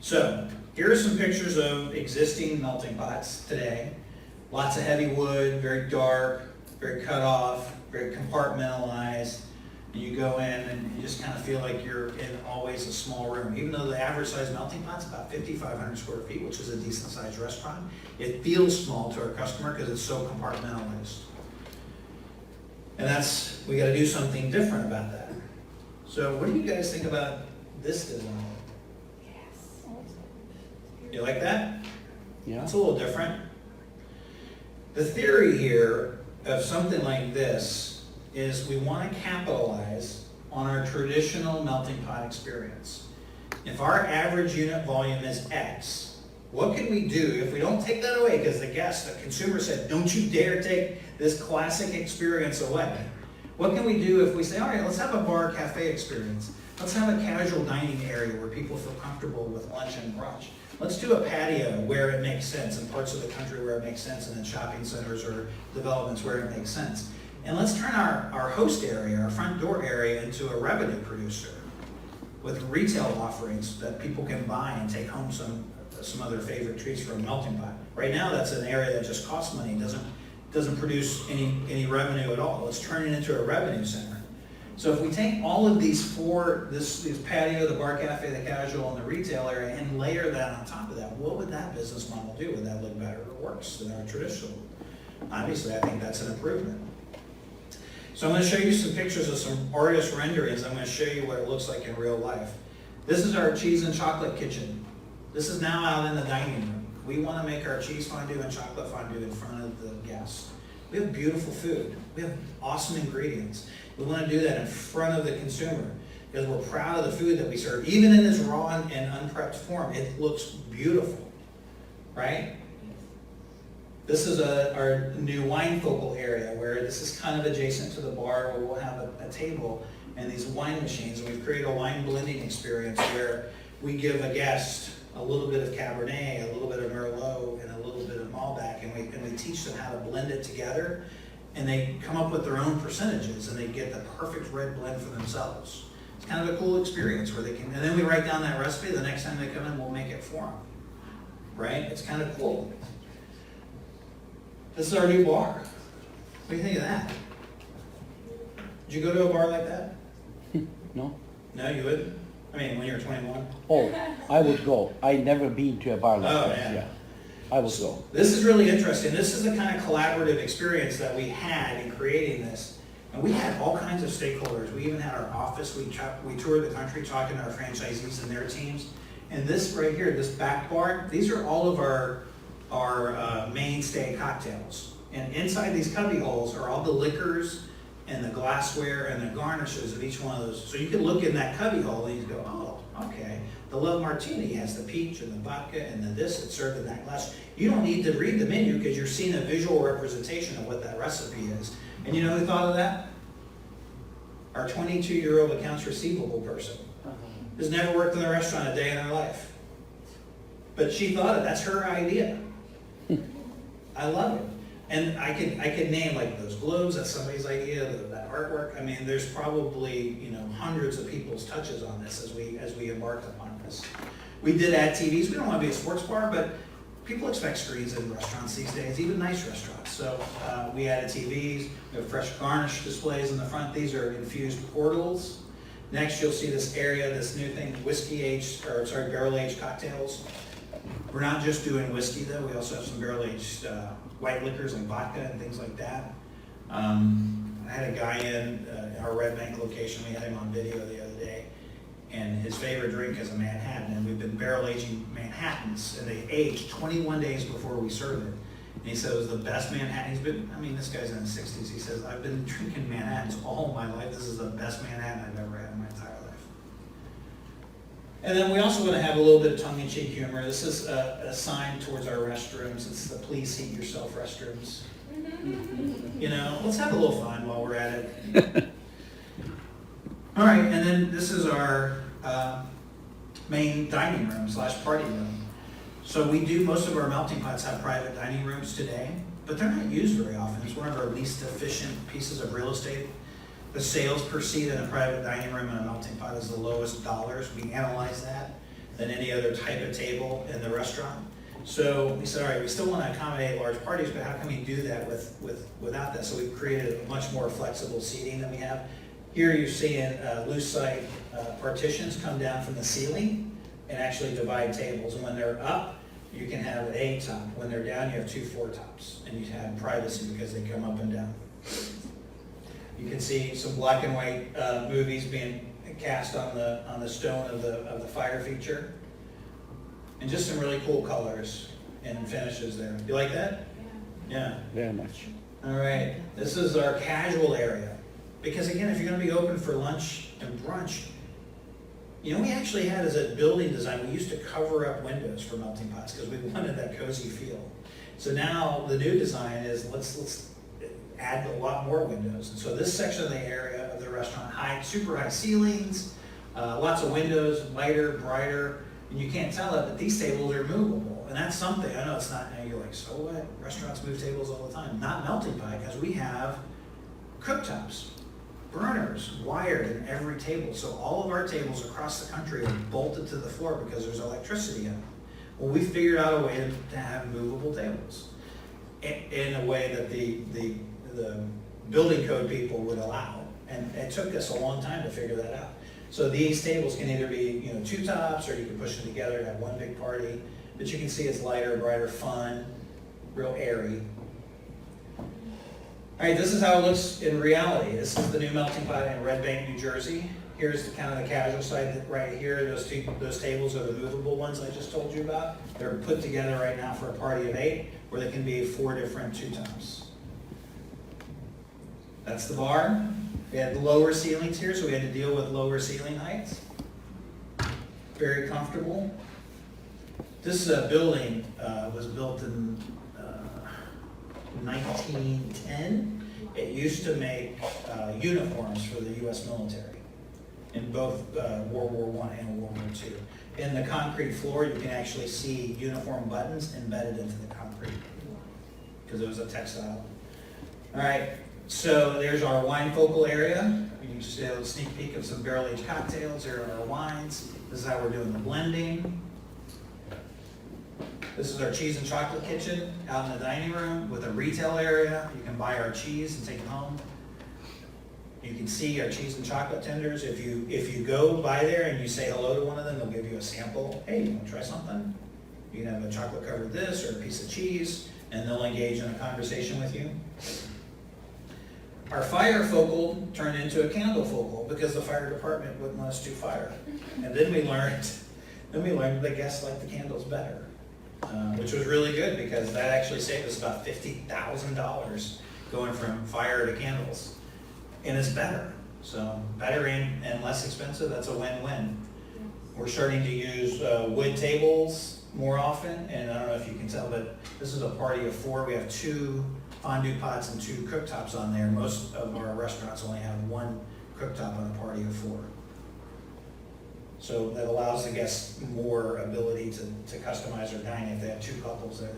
So here are some pictures of existing melting pots today. Lots of heavy wood, very dark, very cut off, very compartmentalized. And you go in and you just kind of feel like you're in always a small room. Even though the average size melting pot's about 5,500 square feet, which is a decent sized restaurant, it feels small to our customer because it's so compartmentalized. And we got to do something different about that. So what do you guys think about this design? You like that? Yeah. It's a little different. The theory here of something like this is we want to capitalize on our traditional melting pot experience. If our average unit volume is X, what can we do if we don't take that away? Because the consumer said, don't you dare take this classic experience away. What can we do if we say, all right, let's have a bar cafe experience. Let's have a casual dining area where people feel comfortable with lunch and brunch. Let's do a patio where it makes sense, in parts of the country where it makes sense, and in shopping centers or developments where it makes sense. And let's turn our host area, our front door area, into a revenue producer with retail offerings that people can buy and take home some of their favorite treats from a melting pot. Right now, that's an area that just costs money, doesn't produce any revenue at all. Let's turn it into a revenue center. So if we take all of these this patio, the bar cafe, the casual, and the retail area, and layer that on top of that, what would that business model do? Would that look better or worse than our traditional? Obviously, I think that's an improvement. So I'm going to show you some pictures of some artist renderings. I'm going to show you what it looks like in real life. This is our cheese and chocolate kitchen. This is now out in the dining room. We want to make our cheese fondue and chocolate fondue in front of the guests. We have beautiful food. We have awesome ingredients. We want to do that in front of the consumer because we're proud of the food that we serve. Even in its raw and unprepped form, it looks beautiful, right? This is our new wine focal area where this is kind of adjacent to the bar where we'll have a table and these wine machines. And we've created a wine blending experience where we give a guest a little bit of Cabernet, a little bit of Merlot, and a little bit of Malbec, and we teach them how to blend it together, and they come up with their own percentages, and they get the perfect red blend for themselves. It's kind of a cool experience where they can, and then we write down that recipe. The next time they come in, we'll make it for them, right? It's kind of cool. This is our new bar. What do you think of that? Did you go to a bar like that? No? No, you wouldn't? I mean, when you were 21? Oh, I would go. I never been to a bar like Oh, that. yeah. I would go. This is really interesting. This is the kind of collaborative experience that we had in creating this. And we had all kinds of stakeholders. We even had our office. We toured the country talking to our franchisees and their teams. And this right here, this back bar, these are all of our mainstay cocktails. And inside these cubby holes are all the liquors and the glassware and the garnishes of each one of those. So you can look in that cubby hole and you go, oh, okay. The Love Martini has the peach and the vodka and the this that's served in that glass. You don't need to read the menu because you're seeing a visual representation of what that recipe is. And you know who thought of that? Our 22-year-old accounts receivable person. Has never worked in a restaurant a day in her life. But she thought it. That's her idea. I love it. And I could name like those globes, that's somebody's idea, that artwork. I mean, there's probably, hundreds of people's touches on this as we embarked upon this. We did add TVs. We don't want to be a sports bar, but people expect screens in restaurants these days, even nice restaurants. So we added TVs. We have fresh garnish displays in the front. These are infused portals. Next, you'll see this area, this new thing, barrel-aged cocktails. We're not just doing whiskey though. We also have some barrel-aged white liquors like vodka and things like that. I had a guy in our Red Bank location. We had him on video the other day, and his favorite drink is a Manhattan. And we've been barrel aging Manhattans, and they age 21 days before we serve it. And he said it was the best Manhattan. He's been, I mean, this guy's in his 60s. He says, I've been drinking Manhattans all my life. This is the best Manhattan I've ever had in my entire life. And then we also want to have a little bit of tongue-in-cheek humor. This is a sign towards our restrooms. It's the please seat yourself restrooms. You know, let's have a little fun while we're at it. All right, and then this is our main dining room / party room. So we do, most of our melting pots have private dining rooms today, but they're not used very often. It's one of our least efficient pieces of real estate. The sales per seat in a private dining room and a melting pot is the lowest dollars. We analyze that than any other type of table in the restaurant. So we said, all right, we still want to accommodate large parties, but how can we do that without that? So we've created a much more flexible seating than we have. Here you're seeing loose-side partitions come down from the ceiling and actually divide tables. And when they're up, you can have an 8-top. When they're down, you have 2 4-tops. And you have privacy because they come up and down. You can see some black and white movies being cast on the stone of the fire feature. And just some really cool colors and finishes there. You like that? Yeah. Very much. All right. This is our casual area. Because again, if you're going to be open for lunch and brunch, you know, we actually had as a building design, we used to cover up windows for melting pots because we wanted that cozy feel. So now the new design is let's add a lot more windows. And so this section of the area of the restaurant, super high ceilings, lots of windows, lighter, brighter, and you can't tell it, but these tables are movable. And that's something, I know it's not, and you're like, so what? Restaurants move tables all the time. Not melting pot, because we have cooktops, burners wired in every table. So all of our tables across the country are bolted to the floor because there's electricity in them. Well, we figured out a way to have movable tables in a way that the building code people would allow. And it took us a long time to figure that out. So these tables can either be, you know, 2 tops, or you can push them together and have one big party. But you can see it's lighter, brighter, fun, real airy. All right, this is how it looks in reality. This is the new melting pot in Red Bank, New Jersey. Here's the kind of the casual side right here. Those tables are the movable ones I just told you about. They're put together right now for a party of 8, where they can be 4 different 2 tops. That's the bar. We had lower ceilings here, so we had to deal with lower ceiling heights. Very comfortable. This building was built in 1910. It used to make uniforms for the U.S. military in both World War I and World War II. In the concrete floor, you can actually see uniform buttons embedded into the concrete because it was a textile. All right. So there's our wine focal area. You can see a sneak peek of some barrel-aged cocktails. There are our wines. This is how we're doing the blending. This is our cheese and chocolate kitchen out in the dining room with a retail area. You can buy our cheese and take it home. You can see our cheese and chocolate tenders. If you go by there and you say hello to one of them, they'll give you a sample. Hey, you want to try something? You can have a chocolate covered this or a piece of cheese, and they'll engage in a conversation with you. Our fire focal turned into a candle focal because the fire department wouldn't let us do fire. And then we learned the guests liked the candles better, which was really good because that actually saved us about $50,000 going from fire to candles. And it's better. So better and less expensive, that's a win-win. We're starting to use wood tables more often, and I don't know if you can tell, but this is a party of 4. We have 2 fondue pots and 2 cooktops on there. Most of our restaurants only have 1 cooktop on a party of 4. So that allows the guests more ability to customize their dining. If they have 2 couples there,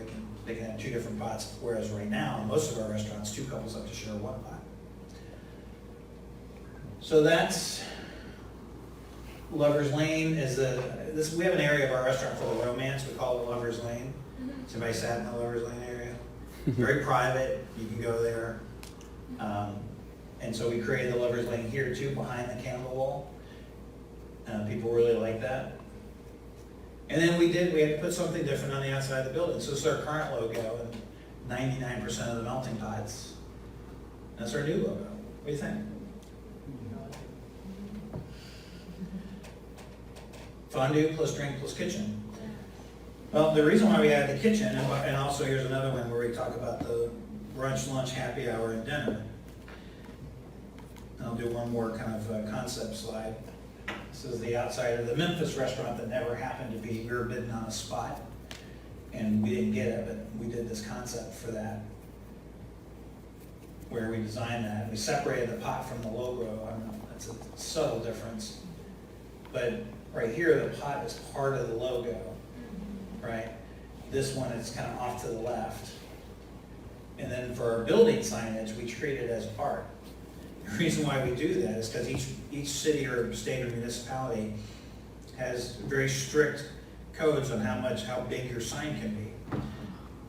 they can have 2 different pots, whereas right now, in most of our restaurants, 2 couples have to share 1 pot. So that's Lover's Lane. We have an area of our restaurant for the romance. We call it Lover's Lane. Has anybody sat in the Lover's Lane area? Very private, you can go there. And so we created the Lover's Lane here too, behind the candle wall. People really like that. And then we had to put something different on the outside of the building. So this is our current logo, and 99% of the melting pots. That's our new logo. What do you think? Fondue plus drink plus kitchen. Well, the reason why we added the kitchen, and also here's another one where we talk about the brunch, lunch, happy hour, and dinner. I'll do one more kind of concept slide. This is the outside of the Memphis restaurant that never happened to be. We were bidding on a spot, and we didn't get it, but we did this concept for that, where we designed that. We separated the pot from the logo. I don't know, that's a subtle difference. But right here, the pot is part of the logo, right? This one is kind of off to the left. And then for our building signage, we treat it as art. The reason why we do that is because each city or state or municipality has very strict codes on how big your sign can be.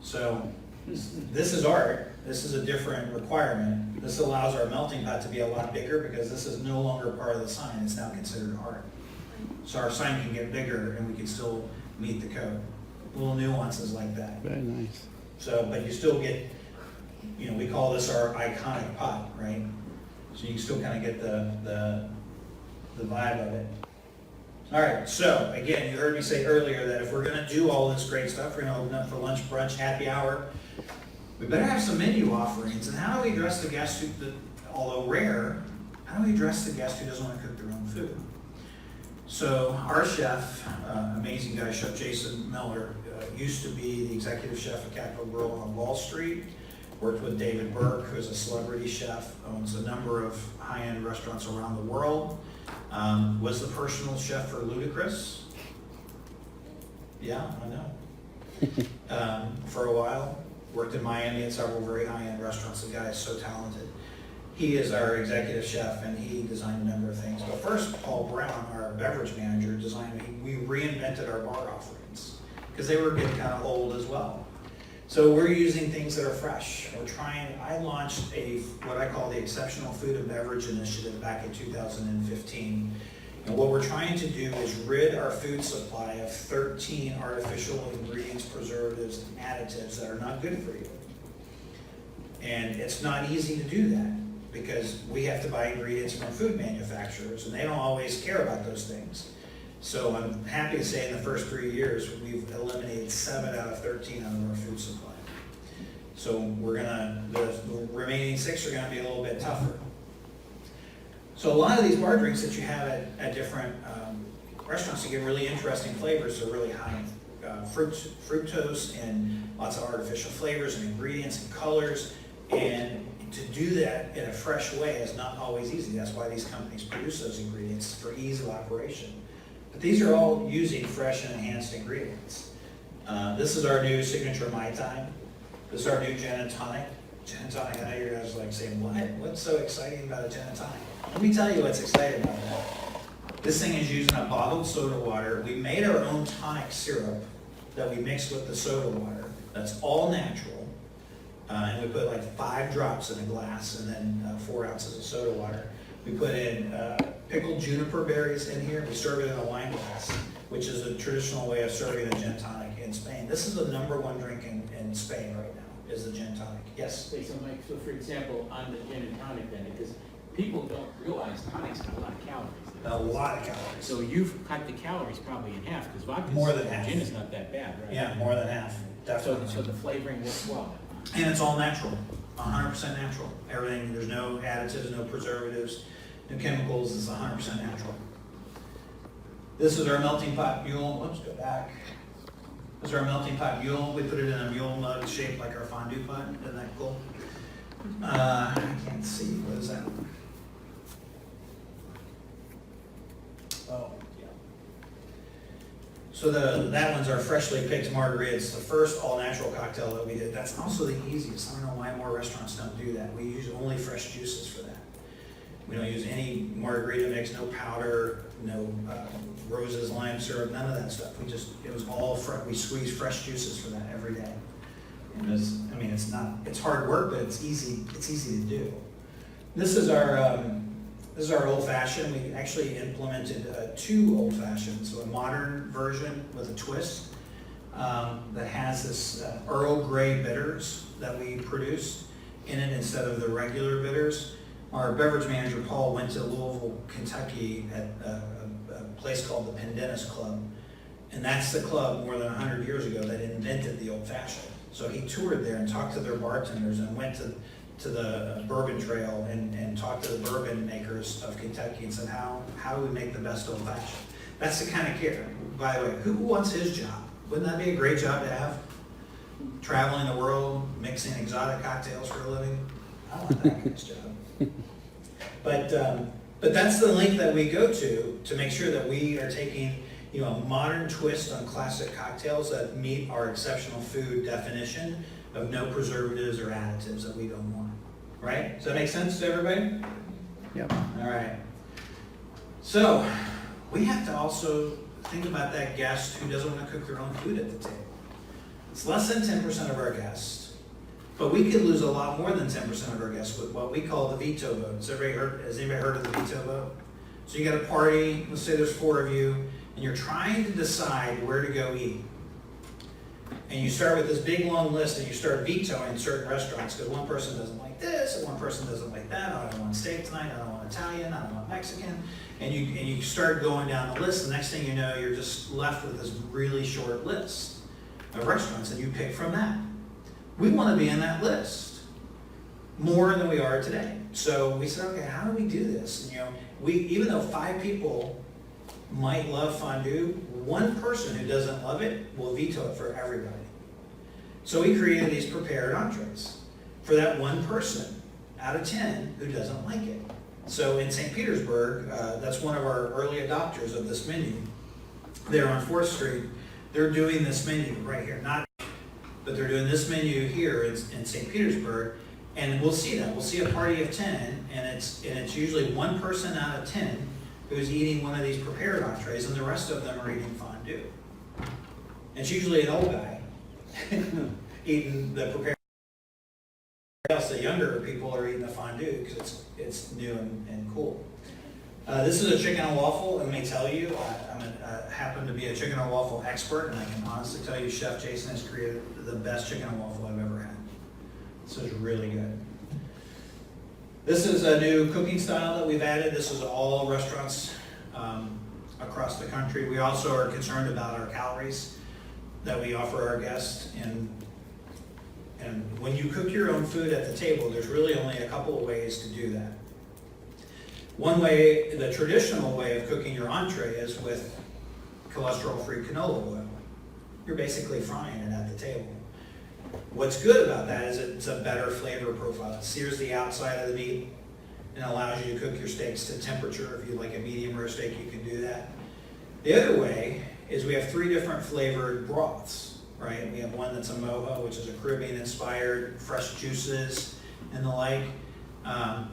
So this is art. This is a different requirement. This allows our melting pot to be a lot bigger because this is no longer part of the sign. It's now considered art. So our sign can get bigger and we can still meet the code. Little nuances like that. Very nice. So, but you still get, we call this our iconic pot, right? So you can still kind of get the vibe of it. All right, so again, you heard me say earlier that if we're gonna do all this great stuff, we're gonna open up for lunch, brunch, happy hour, we better have some menu offerings. And how do we address the guest who, although rare, how do we address the guest who doesn't want to cook their own food? So our chef, amazing guy, Chef Jason Miller, used to be the executive chef at Capitol Grill on Wall Street, worked with David Burke, who's a celebrity chef, owns a number of high-end restaurants around the world, was the personal chef for Ludacris. Yeah, I know. For a while, worked in Miami at several very high-end restaurants. The guy is so talented. He is our executive chef, and he designed a number of things. But first, Paul Brown, our beverage manager, we reinvented our bar offerings because they were getting kind of old as well. So we're using things that are fresh. I launched what I call the Exceptional Food and Beverage Initiative back in 2015. And what we're trying to do is rid our food supply of 13 artificial ingredients, preservatives, and additives that are not good for you. And it's not easy to do that because we have to buy ingredients from food manufacturers and they don't always care about those things. So I'm happy to say in the first 3 years, we've eliminated 7 out of 13 out of our food supply. So the remaining 6 are gonna be a little bit tougher. So a lot of these bar drinks that you have at different restaurants, you get really interesting flavors. They're really high fructose and lots of artificial flavors and ingredients and colors. And to do that in a fresh way is not always easy. That's why these companies produce those ingredients for ease of operation. But these are all using fresh and enhanced ingredients. This is our new signature Mai Tai. This is our new gin and tonic. Gin and tonic, I know you guys are like saying, what? What's so exciting about a gin and tonic? Let me tell you what's exciting about that. This thing is using a bottled soda water. We made our own tonic syrup that we mixed with the soda water. That's all natural. And we put like 5 drops in a glass and then 4 ounces of soda water. We put in pickled juniper berries in here. We serve it in a wine glass, which is a traditional way of serving a gin tonic in Spain. This is the #1 drink in Spain right now, is the gin tonic. Yes? So Mike, so for example, on the gin and tonic then, because people don't realize tonics have a lot of calories. A lot of calories. So you've cut the calories probably in half, because vodka, More than half. gin is not that bad, right? Yeah, more than half, definitely. So the flavoring works well. And it's all natural, 100% natural. Everything, there's no additives, no preservatives, no chemicals, it's 100% natural. This is our melting pot mule. Let's go back. This is our melting pot mule. We put it in a mule mug shaped like our fondue pot. Isn't that cool? I can't see. What is that? Oh, yeah. So that one's our freshly picked margarita. It's the first all-natural cocktail that we did. That's also the easiest. I don't know why more restaurants don't do that. We use only fresh juices for that. We don't use any margarita mix, no powder, no roses, lime syrup, none of that stuff. It was all fresh. We squeeze fresh juices for that every day. And it's hard work, but it's easy to do. This is our old fashioned. We actually implemented 2 old fashions, so a modern version with a twist that has this Earl Grey bitters that we produced in it instead of the regular bitters. Our beverage manager, Paul, went to Louisville, Kentucky at a place called the Pendennis Club. And that's the club more than 100 years ago that invented the old fashioned. So he toured there and talked to their bartenders and went to the bourbon trail and talked to the bourbon makers of Kentucky and said, how do we make the best old fashioned? That's the kind of care. By the way, who wants his job? Wouldn't that be a great job to have? Traveling the world, mixing exotic cocktails for a living? I want that kind of job. But that's the link that we go to make sure that we are taking, you know, a modern twist on classic cocktails that meet our exceptional food definition of no preservatives or additives that we don't want. Right? Does that make sense to everybody? Yep. All right. So we have to also think about that guest who doesn't want to cook their own food at the table. It's less than 10% of our guests, but we could lose a lot more than 10% of our guests with what we call the veto vote. Has anybody heard of the veto vote? So you got a party, let's say there's 4 of you, and you're trying to decide where to go eat. And you start with this big long list and you start vetoing certain restaurants because one person doesn't like this and one person doesn't like that. I don't want steak tonight, I don't want Italian, I don't want Mexican. And you start going down the list. The next thing you know, you're just left with this really short list of restaurants and you pick from that. We want to be in that list more than we are today. So we said, okay, how do we do this? And, you know, even though 5 people might love fondue, one person who doesn't love it will veto it for everybody. So we created these prepared entrees for that one person out of 10 who doesn't like it. So in St. Petersburg, that's one of our early adopters of this menu. There on 4th Street, they're doing this menu right here, but they're doing this menu here in St. Petersburg, and we'll see that. We'll see a party of 10, and it's usually one person out of 10 who's eating one of these prepared entrees, and the rest of them are eating fondue. It's usually an old guy eating the prepared. Else, the younger people are eating the fondue because it's new and cool. This is a chicken and waffle, and let me tell you, I happen to be a chicken and waffle expert, and I can honestly tell you, Chef Jason has created the best chicken and waffle I've ever had. This is really good. This is a new cooking style that we've added. This is all restaurants across the country. We also are concerned about our calories that we offer our guests. And when you cook your own food at the table, there's really only a couple of ways to do that. One way, the traditional way of cooking your entree is with cholesterol-free canola oil. You're basically frying it at the table. What's good about that is it's a better flavor profile. It sears the outside of the meat and allows you to cook your steaks to temperature. If you like a medium rare steak, you can do that. The other way is we have 3 different flavored broths, right? We have one that's a mojo, which is a Caribbean-inspired, fresh juices and the like.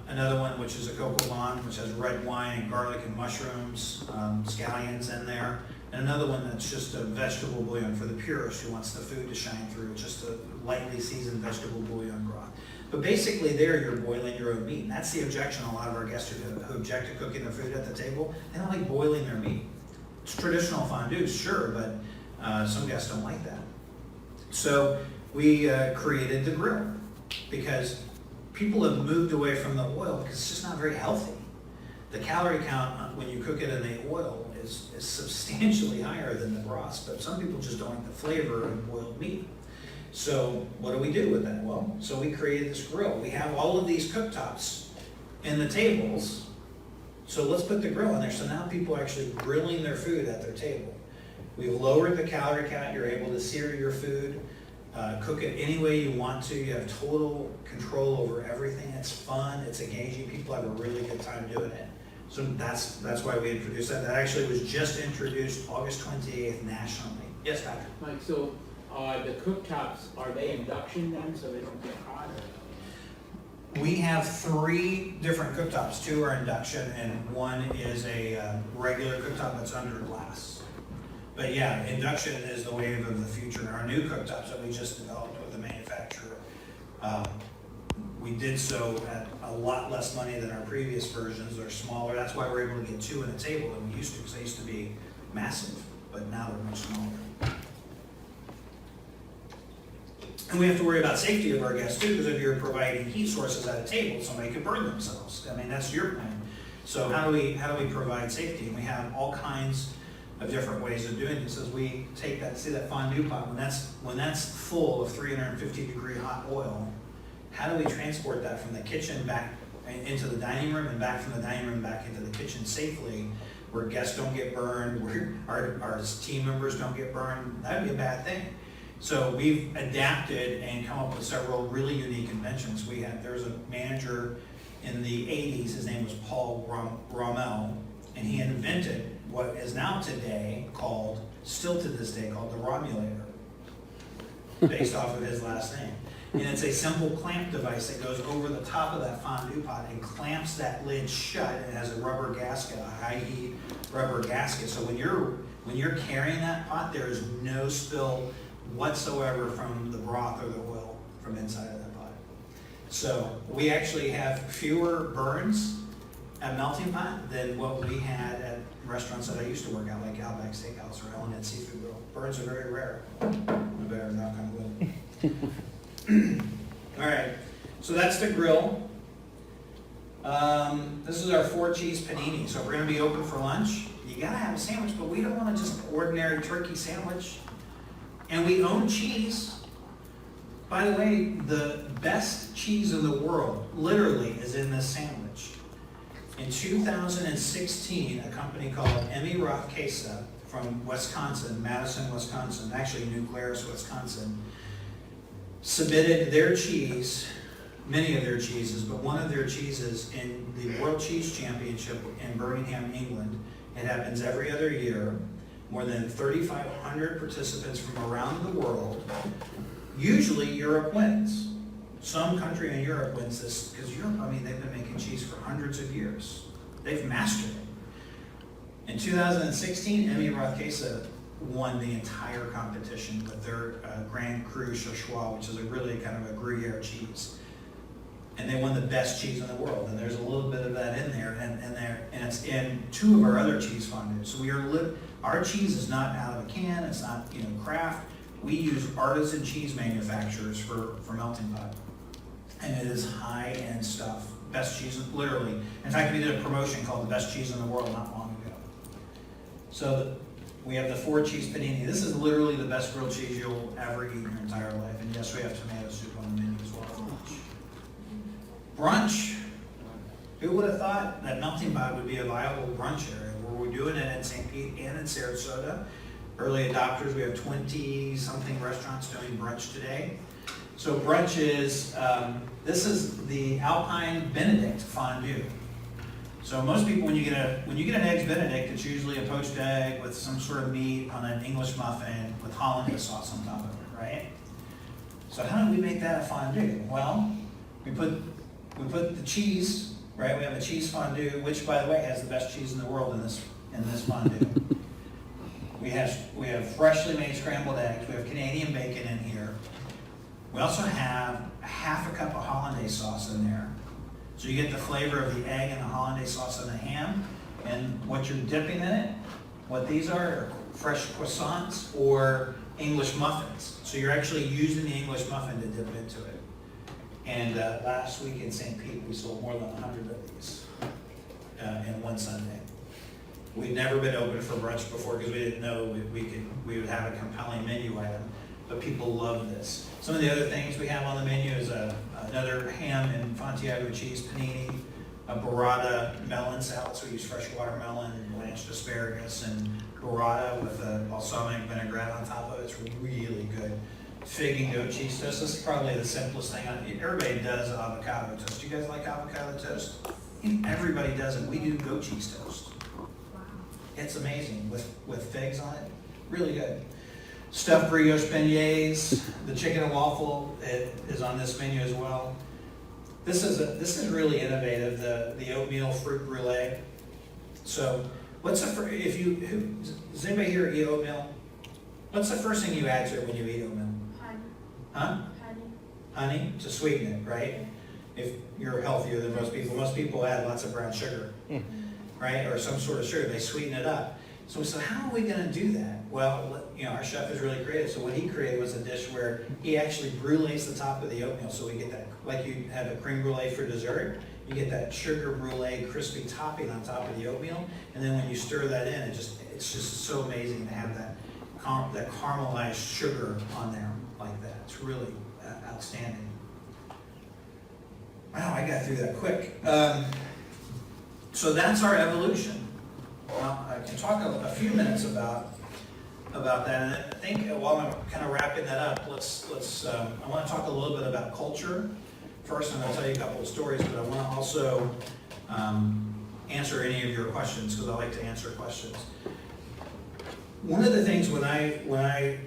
Another one which is a coco bond, which has red wine and garlic and mushrooms, scallions in there. And another one that's just a vegetable bouillon for the purist who wants the food to shine through, just a lightly seasoned vegetable bouillon broth. But basically there you're boiling your own meat. And that's the objection a lot of our guests who object to cooking their food at the table. They don't like boiling their meat. It's traditional fondue, sure, but some guests don't like that. So we created the grill because people have moved away from the oil because it's just not very healthy. The calorie count when you cook it in the oil is substantially higher than the broths, but some people just don't like the flavor of boiled meat. So what do we do with that? Well, so we created this grill. We have all of these cooktops in the tables, so let's put the grill in there. So now people are actually grilling their food at their table. We've lowered the calorie count. You're able to sear your food, cook it any way you want to. You have total control over everything. It's fun, it's engaging. People have a really good time doing it. So that's why we introduced that. That actually was just introduced August 28th nationally. Yes, Patrick? Mike, so the cooktops, are they induction then, so they don't get hot? We have 3 different cooktops. 2 are induction, and 1 is a regular cooktop that's under glass. But yeah, induction is the wave of the future. Our new cooktops that we just developed with the manufacturer, we did so at a lot less money than our previous versions. They're smaller. That's why we're able to get 2 in a table than we used to, because they used to be massive, but now they're much smaller. And we have to worry about safety of our guests too, because if you're providing heat sources at a table, somebody could burn themselves. I mean, that's your plan. So how do we provide safety? And we have all kinds of different ways of doing this. As we take that, see that fondue pot, when that's full of 350-degree hot oil, how do we transport that from the kitchen back into the dining room and back from the dining room back into the kitchen safely, where guests don't get burned, where our team members don't get burned? That'd be a bad thing. So we've adapted and come up with several really unique inventions. There was a manager in the 80s, his name was Paul Rommel, and he invented what is now today still to this day called the Romulator, based off of his last name. And it's a simple clamp device that goes over the top of that fondue pot and clamps that lid shut. It has a rubber gasket, a high heat rubber gasket. So when you're carrying that pot, there is no spill whatsoever from the broth or the oil from inside of that pot. So we actually have fewer burns at Melting Pot than what we had at restaurants that I used to work at, like Outback Steakhouse or Ellen Seafood Grill. Burns are very rare. I better knock on wood. All right, so that's the grill. This is our 4-cheese panini. So if we're gonna be open for lunch, you gotta have a sandwich, but we don't want just ordinary turkey sandwich. And we own cheese. By the way, the best cheese in the world literally is in this sandwich. In 2016, a company called Emmy Roth Queso from Wisconsin, Madison, Wisconsin, actually New Glarus, Wisconsin, submitted their cheese, many of their cheeses, but one of their cheeses in the World Cheese Championship in Birmingham, England. It happens every other year. More than 3,500 participants from around the world. Usually Europe wins. Some country in Europe wins this, because Europe, they've been making cheese for hundreds of years. They've mastered it. In 2016, Emmy Roth Queso won the entire competition with their Grand Cru Chauchois, which is a really kind of a Gruyere cheese. And they won the best cheese in the world. And there's a little bit of that in there, and it's in 2 of our other cheese fondues. So our cheese is not out of a can, it's not craft. We use artisan cheese manufacturers for Melting Pot. And it is high-end stuff. Best cheese, literally. In fact, we did a promotion called the Best Cheese in the World not long ago. So we have the 4-cheese panini. This is literally the best grilled cheese you'll ever eat in your entire life. And yes, we have tomato soup on the menu as well for lunch. Brunch. Who would have thought that Melting Pot would be a viable brunch area? We're doing it in St. Pete and in Sarasota. Early adopters, we have 20-something restaurants doing brunch today. So brunch is, this is the Alpine Benedict fondue. So most people, when you get an eggs Benedict, it's usually a poached egg with some sort of meat on an English muffin with hollandaise sauce on top of it, right? So how do we make that a fondue? Well, we put the cheese, right? We have a cheese fondue, which by the way has the best cheese in the world in this fondue. We have freshly made scrambled eggs. We have Canadian bacon in here. We also have a half a cup of hollandaise sauce in there. So you get the flavor of the egg and the hollandaise sauce and the ham. And what you're dipping in it, what these are fresh croissants or English muffins. So you're actually using the English muffin to dip into it. And last week in St. Pete, we sold more than 100 of these in one Sunday. We'd never been open for brunch before because we didn't know we would have a compelling menu item, but people love this. Some of the other things we have on the menu is another ham and Fontiago cheese panini, a burrata melon salad, so we use fresh watermelon and blanched asparagus and burrata with a balsamic vinaigrette on top of it. It's really good. Fig and goat cheese toast. This is probably the simplest thing. Everybody does avocado toast. Do you guys like avocado toast? Everybody does it. We do goat cheese toast. It's amazing with figs on it. Really good. Stuffed brioche beignets. The chicken and waffle is on this menu as well. This is really innovative. The oatmeal fruit brulee. So does anybody here eat oatmeal? What's the first thing you add to it when you eat oatmeal? Honey. Huh? Honey. Honey to sweeten it, right? If you're healthier than most people add lots of brown sugar, right? Or some sort of sugar, they sweeten it up. So we said, how are we gonna do that? Well, our chef is really creative. So what he created was a dish where he actually brulees the top of the oatmeal. So we get that, like you have a creme brulee for dessert, you get that sugar brulee crispy topping on top of the oatmeal. And then when you stir that in, it it's just so amazing to have that caramelized sugar on there like that. It's really outstanding. Wow, I got through that quick. So that's our evolution. I can talk a few minutes about that, and I think while I'm kind of wrapping that up, I want to talk a little bit about culture. First, I'm going to tell you a couple of stories, but I want to also answer any of your questions, because I like to answer questions. One of the things when I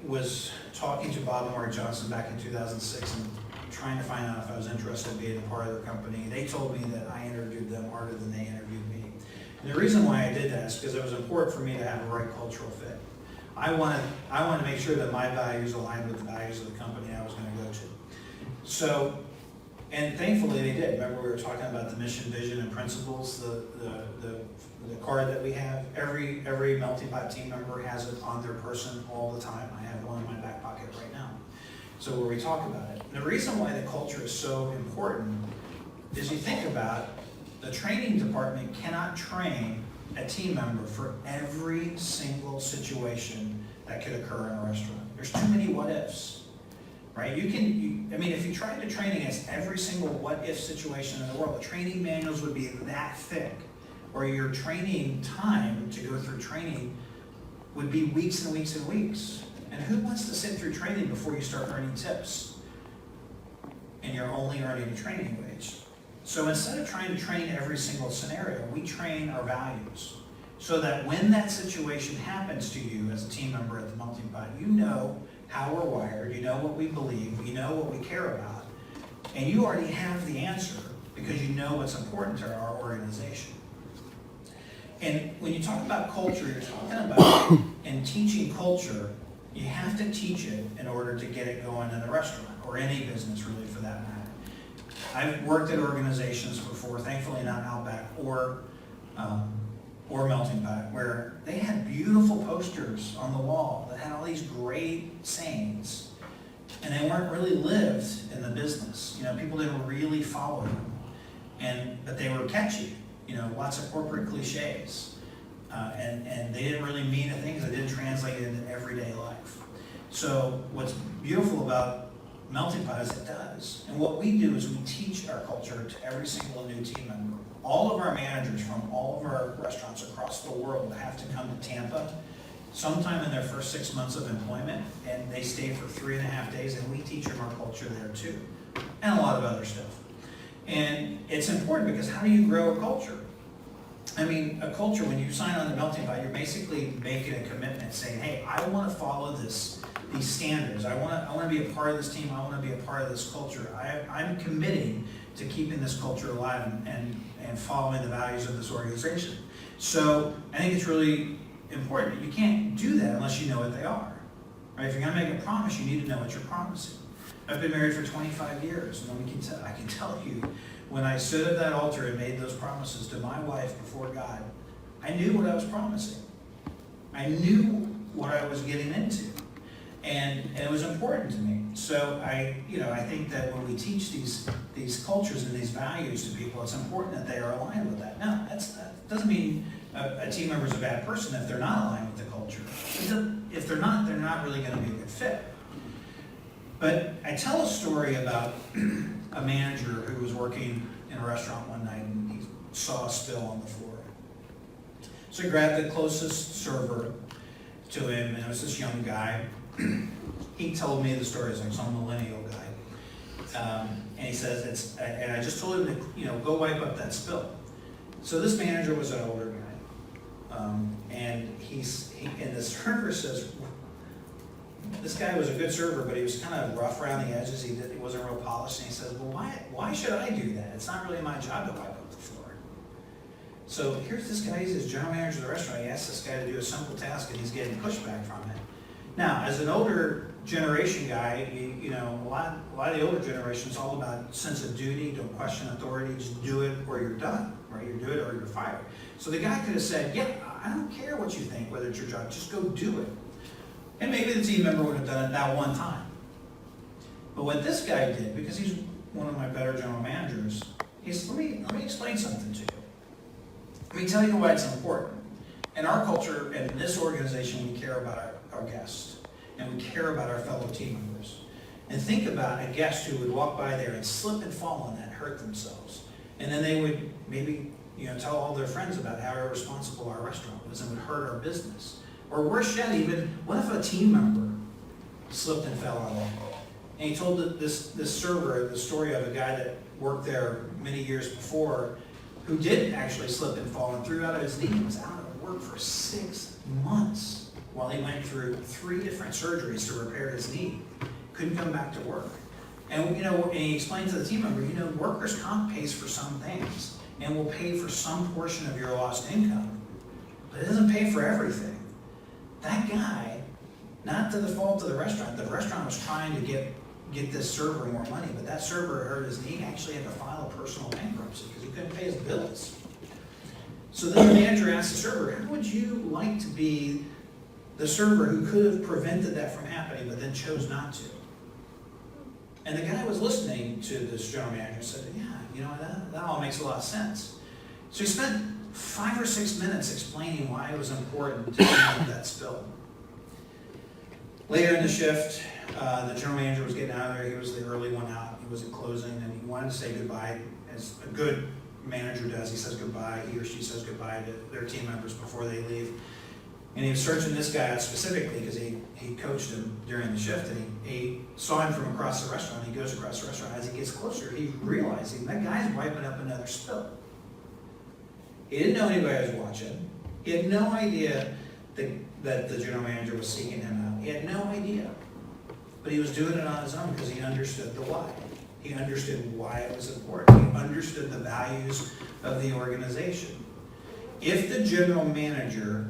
was talking to Bob and Mark Johnson back in 2006 and trying to find out if I was interested in being a part of their company, they told me that I interviewed them harder than they interviewed me. And the reason why I did that is because it was important for me to have a right cultural fit. I wanted to make sure that my values aligned with the values of the company I was going to go to. So, and thankfully they did. Remember we were talking about the mission, vision, and principles, the card that we have. Every Melting Pot team member has it on their person all the time. I have one in my back pocket right now. So where we talk about it. And the reason why the culture is so important is you think about the training department cannot train a team member for every single situation that could occur in a restaurant. There's too many what ifs, right? I mean, if you tried to train against every single what if situation in the world, the training manuals would be that thick, or your training time to go through training would be weeks and weeks and weeks. And who wants to sit through training before you start earning tips? And you're only earning a training wage. So instead of trying to train every single scenario, we train our values. So that when that situation happens to you as a team member at the Melting Pot, you know how we're wired, you know what we believe, you know what we care about, and you already have the answer because you know what's important to our organization. And when you talk about culture, you're talking about, in teaching culture, you have to teach it in order to get it going in the restaurant, or any business really for that matter. I've worked at organizations before, thankfully not Outback or Melting Pot, where they had beautiful posters on the wall that had all these great sayings, and they weren't really lived in the business. You know, people didn't really follow them, but they were catchy. You know, lots of corporate cliches, and they didn't really mean a thing because they didn't translate it into everyday life. So what's beautiful about Melting Pot is it does. And what we do is we teach our culture to every single new team member. All of our managers from all of our restaurants across the world have to come to Tampa sometime in their first 6 months of employment, and they stay for 3.5 days, and we teach them our culture there too, and a lot of other stuff. And it's important because how do you grow a culture? I mean, a culture, when you sign on to Melting Pot, you're basically making a commitment saying, hey, I want to follow these standards. I want to be a part of this team. I want to be a part of this culture. I'm committing to keeping this culture alive and following the values of this organization. So I think it's really important. You can't do that unless you know what they are. Right? If you're going to make a promise, you need to know what you're promising. I've been married for 25 years, and I can tell you, when I stood at that altar and made those promises to my wife before God, I knew what I was promising. I knew what I was getting into. And it was important to me. So I think that when we teach these cultures and these values to people, it's important that they are aligned with that. Now, that doesn't mean a team member is a bad person if they're not aligned with the culture. If they're not really going to be a good fit. But I tell a story about a manager who was working in a restaurant one night and he saw a spill on the floor. So he grabbed the closest server to him, and it was this young guy. He told me the story as like some millennial guy, and he says and I just told him to go wipe up that spill. So this manager was an older guy, and and the server says, this guy was a good server, but he was kind of rough around the edges. He wasn't real polished, and he says, well, why should I do that? It's not really my job to wipe up the floor. So here's this guy. He's general manager of the restaurant. He asks this guy to do a simple task, and he's getting pushback from it. Now, as an older generation guy, a lot of the older generation is all about sense of duty. Don't question authority. Just do it or you're done, right? You do it or you're fired. So the guy could have said, yeah, I don't care what you think, whether it's your job. Just go do it. And maybe the team member would have done it that one time. But what this guy did, because he's one of my better general managers, he said, let me explain something to you. Let me tell you why it's important. In our culture, and in this organization, we care about our guests, and we care about our fellow team members. And think about a guest who would walk by there and slip and fall on that, hurt themselves. And then they would maybe, tell all their friends about how irresponsible our restaurant was and would hurt our business. Or worse yet, even, what if a team member slipped and fell on it? And he told this server the story of a guy that worked there many years before who did actually slip and fall and threw out his knee and was out of work for 6 months while he went through 3 different surgeries to repair his knee. Couldn't come back to work. And and he explained to the team member, workers' comp pays for some things and will pay for some portion of your lost income, but it doesn't pay for everything. That guy, not to the fault of the restaurant was trying to get this server more money, but that server hurt his knee, actually had to file a personal bankruptcy because he couldn't pay his bills. So then the manager asked the server, how would you like to be the server who could have prevented that from happening but then chose not to? And the guy was listening to this general manager and said, that all makes a lot of sense. So he spent 5 or 6 minutes explaining why it was important to clean up that spill. Later in the shift, the general manager was getting out of there. He was the early one out. He wasn't closing, and he wanted to say goodbye, as a good manager does. He says goodbye. He or she says goodbye to their team members before they leave. And he was searching this guy out specifically because he coached him during the shift, and he saw him from across the restaurant. He goes across the restaurant. As he gets closer, he's realizing that guy's wiping up another spill. He didn't know anybody was watching. He had no idea that the general manager was seeking him out. He had no idea. But he was doing it on his own because he understood the why. He understood why it was important. He understood the values of the organization. If the general manager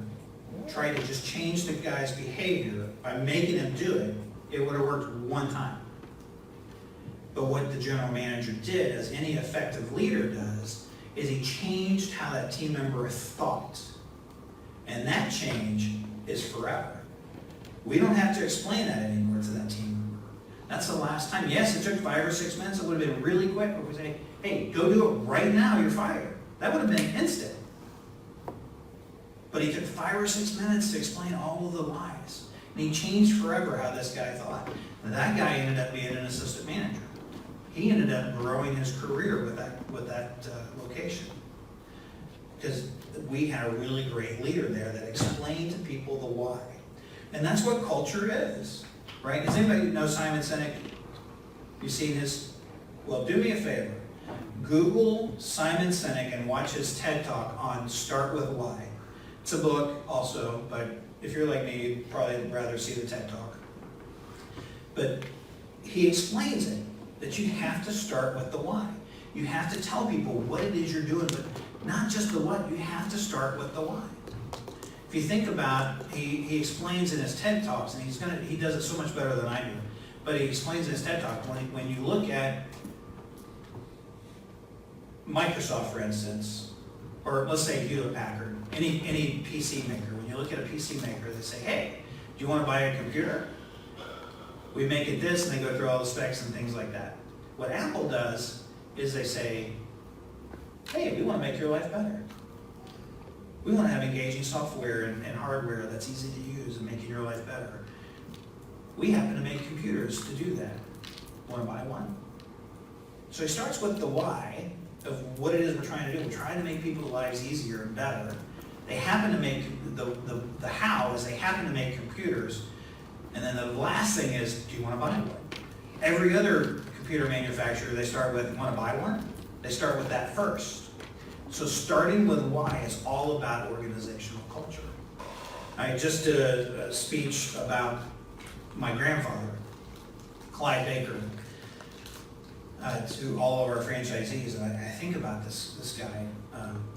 tried to just change the guy's behavior by making him do it, it would have worked one time. But what the general manager did, as any effective leader does, is he changed how that team member thought. And that change is forever. We don't have to explain that anymore to that team member. That's the last time. Yes, it took 5 or 6 minutes. It would have been really quick. But we say, hey, go do it right now. You're fired. That would have been instant. But he took 5 or 6 minutes to explain all of the whys. And he changed forever how this guy thought. And that guy ended up being an assistant manager. He ended up growing his career with that location. Because we had a really great leader there that explained to people the why. And that's what culture is, right? Does anybody know Simon Sinek? You seen his? Well, do me a favor. Google Simon Sinek and watch his TED Talk on Start With Why. It's a book also, but if you're like me, you'd probably rather see the TED Talk. But he explains it, that you have to start with the why. You have to tell people what it is you're doing, but not just the what, you have to start with the why. If you think about, he explains in his TED Talks, and he does it so much better than I do, but he explains in his TED Talk, when you look at Microsoft, for instance, or let's say Hewlett-Packard, any PC maker, when you look at a PC maker, they say, hey, do you want to buy a computer? We make it this, and they go through all the specs and things like that. What Apple does is they say, hey, we want to make your life better. We want to have engaging software and hardware that's easy to use and making your life better. We happen to make computers to do that. Want to buy one? So he starts with the why of what it is we're trying to do. We're trying to make people's lives easier and better. They happen to make, the how is they happen to make computers. And then the last thing is, do you want to buy one? Every other computer manufacturer, they start with, want to buy one? They start with that first. So starting with why is all about organizational culture. I just did a speech about my grandfather, Clyde Baker, to all of our franchisees, and I think about this guy.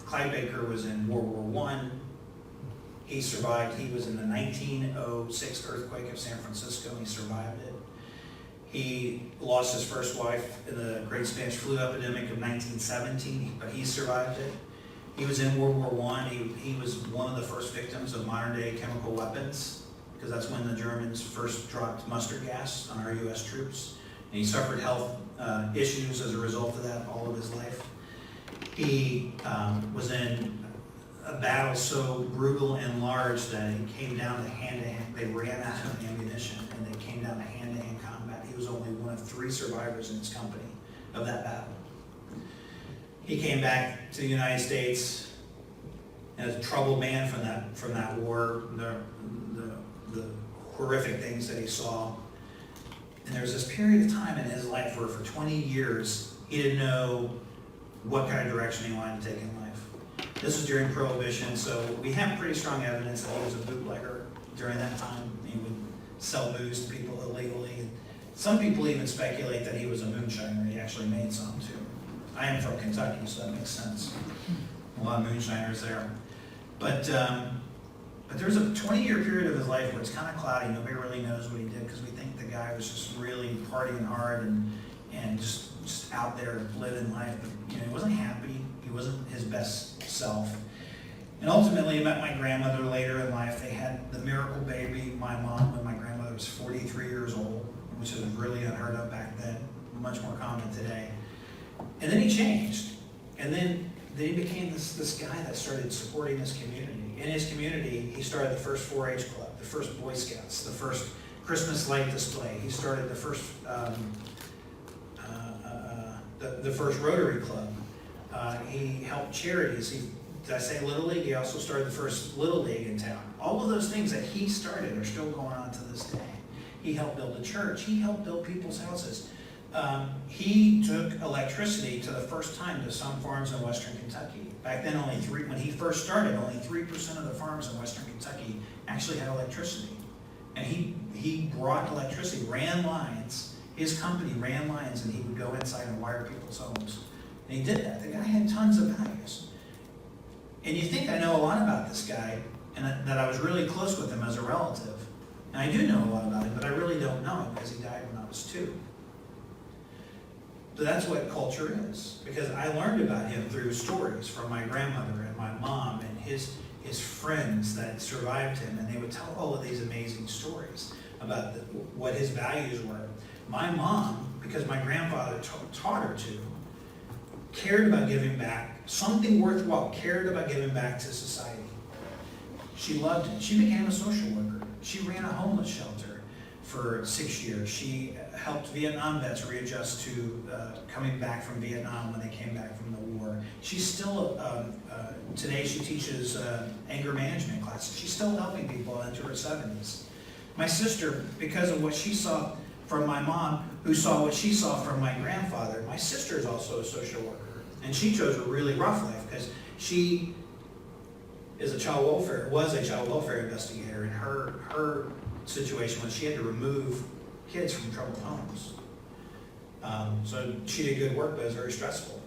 Clyde Baker was in World War I. He survived. He was in the 1906 earthquake of San Francisco. He survived it. He lost his first wife in the Great Spanish Flu epidemic of 1917, but he survived it. He was in World War I. He was one of the first victims of modern-day chemical weapons, because that's when the Germans first dropped mustard gas on our U.S. troops. And he suffered health issues as a result of that all of his life. He was in a battle so brutal and large that it came down to hand-to-hand. They ran out of ammunition and they came down to hand-to-hand combat. He was only one of 3 survivors in his company of that battle. He came back to the United States as a troubled man from that war, the horrific things that he saw. And there was this period of time in his life where for 20 years he didn't know what kind of direction he wanted to take in life. This was during Prohibition, so we have pretty strong evidence that he was a bootlegger during that time. He would sell booze to people illegally. Some people even speculate that he was a moonshiner. He actually made some too. I am from Kentucky, so that makes sense. A lot of moonshiners there. But there was a 20-year period of his life where it's kind of cloudy. Nobody really knows what he did because we think the guy was just really partying hard and just out there living life. But he wasn't happy. He wasn't his best self. And ultimately, I met my grandmother later in life. They had the miracle baby, my mom, when my grandmother was 43 years old, which was really unheard of back then, much more common today. And then he changed. And then he became this guy that started supporting his community. In his community, he started the first 4-H club, the first Boy Scouts, the first Christmas light display. He started the first Rotary Club. He helped charities. Did I say Little League? He also started the first Little League in town. All of those things that he started are still going on to this day. He helped build a church. He helped build people's houses. He took electricity to the first time to some farms in western Kentucky. Back then, when he first started, only 3% of the farms in western Kentucky actually had electricity. And he brought electricity, ran lines. His company ran lines, and he would go inside and wire people's homes. And he did that. The guy had tons of values. And you think I know a lot about this guy, and that I was really close with him as a relative. And I do know a lot about him, but I really don't know him because he died when I was 2. So that's what culture is, because I learned about him through stories from my grandmother and my mom and his friends that survived him, and they would tell all of these amazing stories about what his values were. My mom, because my grandfather taught her to, cared about giving back, something worthwhile, cared about giving back to society. She loved it. She became a social worker. She ran a homeless shelter for 6 years. She helped Vietnam vets readjust to coming back from Vietnam when they came back from the war. She's still, today she teaches anger management classes. She's still helping people into her 70s. My sister, because of what she saw from my mom, who saw what she saw from my grandfather, my sister is also a social worker. And she chose a really rough life because she was a child welfare investigator, and her situation was she had to remove kids from troubled homes. So she did good work, but it was very stressful.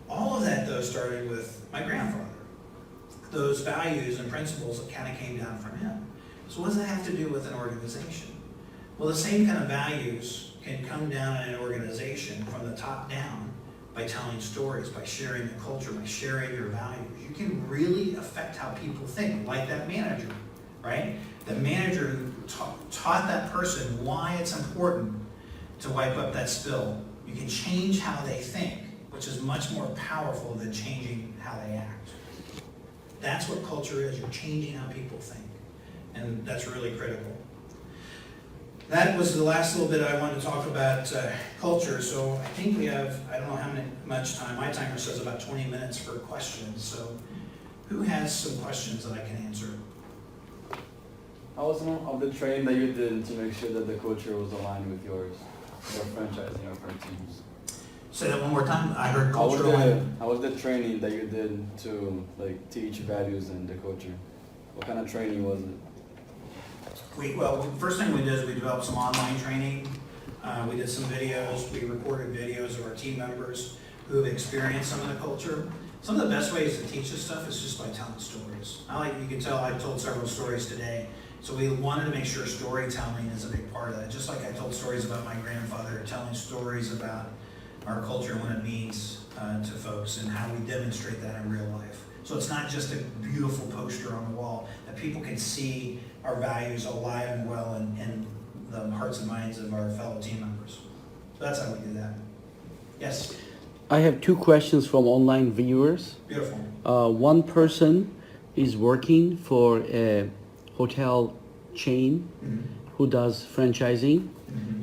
All of that, though, started with my grandfather. Those values and principles that kind of came down from him. So what does that have to do with an organization? Well, the same kind of values can come down in an organization from the top down by telling stories, by sharing the culture, by sharing your values. You can really affect how people think, like that manager, right? The manager who taught that person why it's important to wipe up that spill. You can change how they think, which is much more powerful than changing how they act. That's what culture is. You're changing how people think. And that's really critical. That was the last little bit I wanted to talk about culture. So I think we have, I don't know much time. My timer says about 20 minutes for questions. So who has some questions that I can answer? How was some of the training that you did to make sure that the culture was aligned with yours, your franchise and your current teams? Say that one more time. I heard culture. How was the training that you did to teach values and the culture? What kind of training was it? Well, first thing we did is we developed some online training. We did some videos. We recorded videos of our team members who have experienced some of the culture. Some of the best ways to teach this stuff is just by telling stories. You can tell I told several stories today. So we wanted to make sure storytelling is a big part of that. Just like I told stories about my grandfather, telling stories about our culture and what it means to folks and how we demonstrate that in real life. So it's not just a beautiful poster on the wall, that people can see our values alive and well in the hearts and minds of our fellow team members. So that's how we do that. Yes? I have 2 questions from online viewers. Beautiful. One person is working for a hotel chain who does franchising.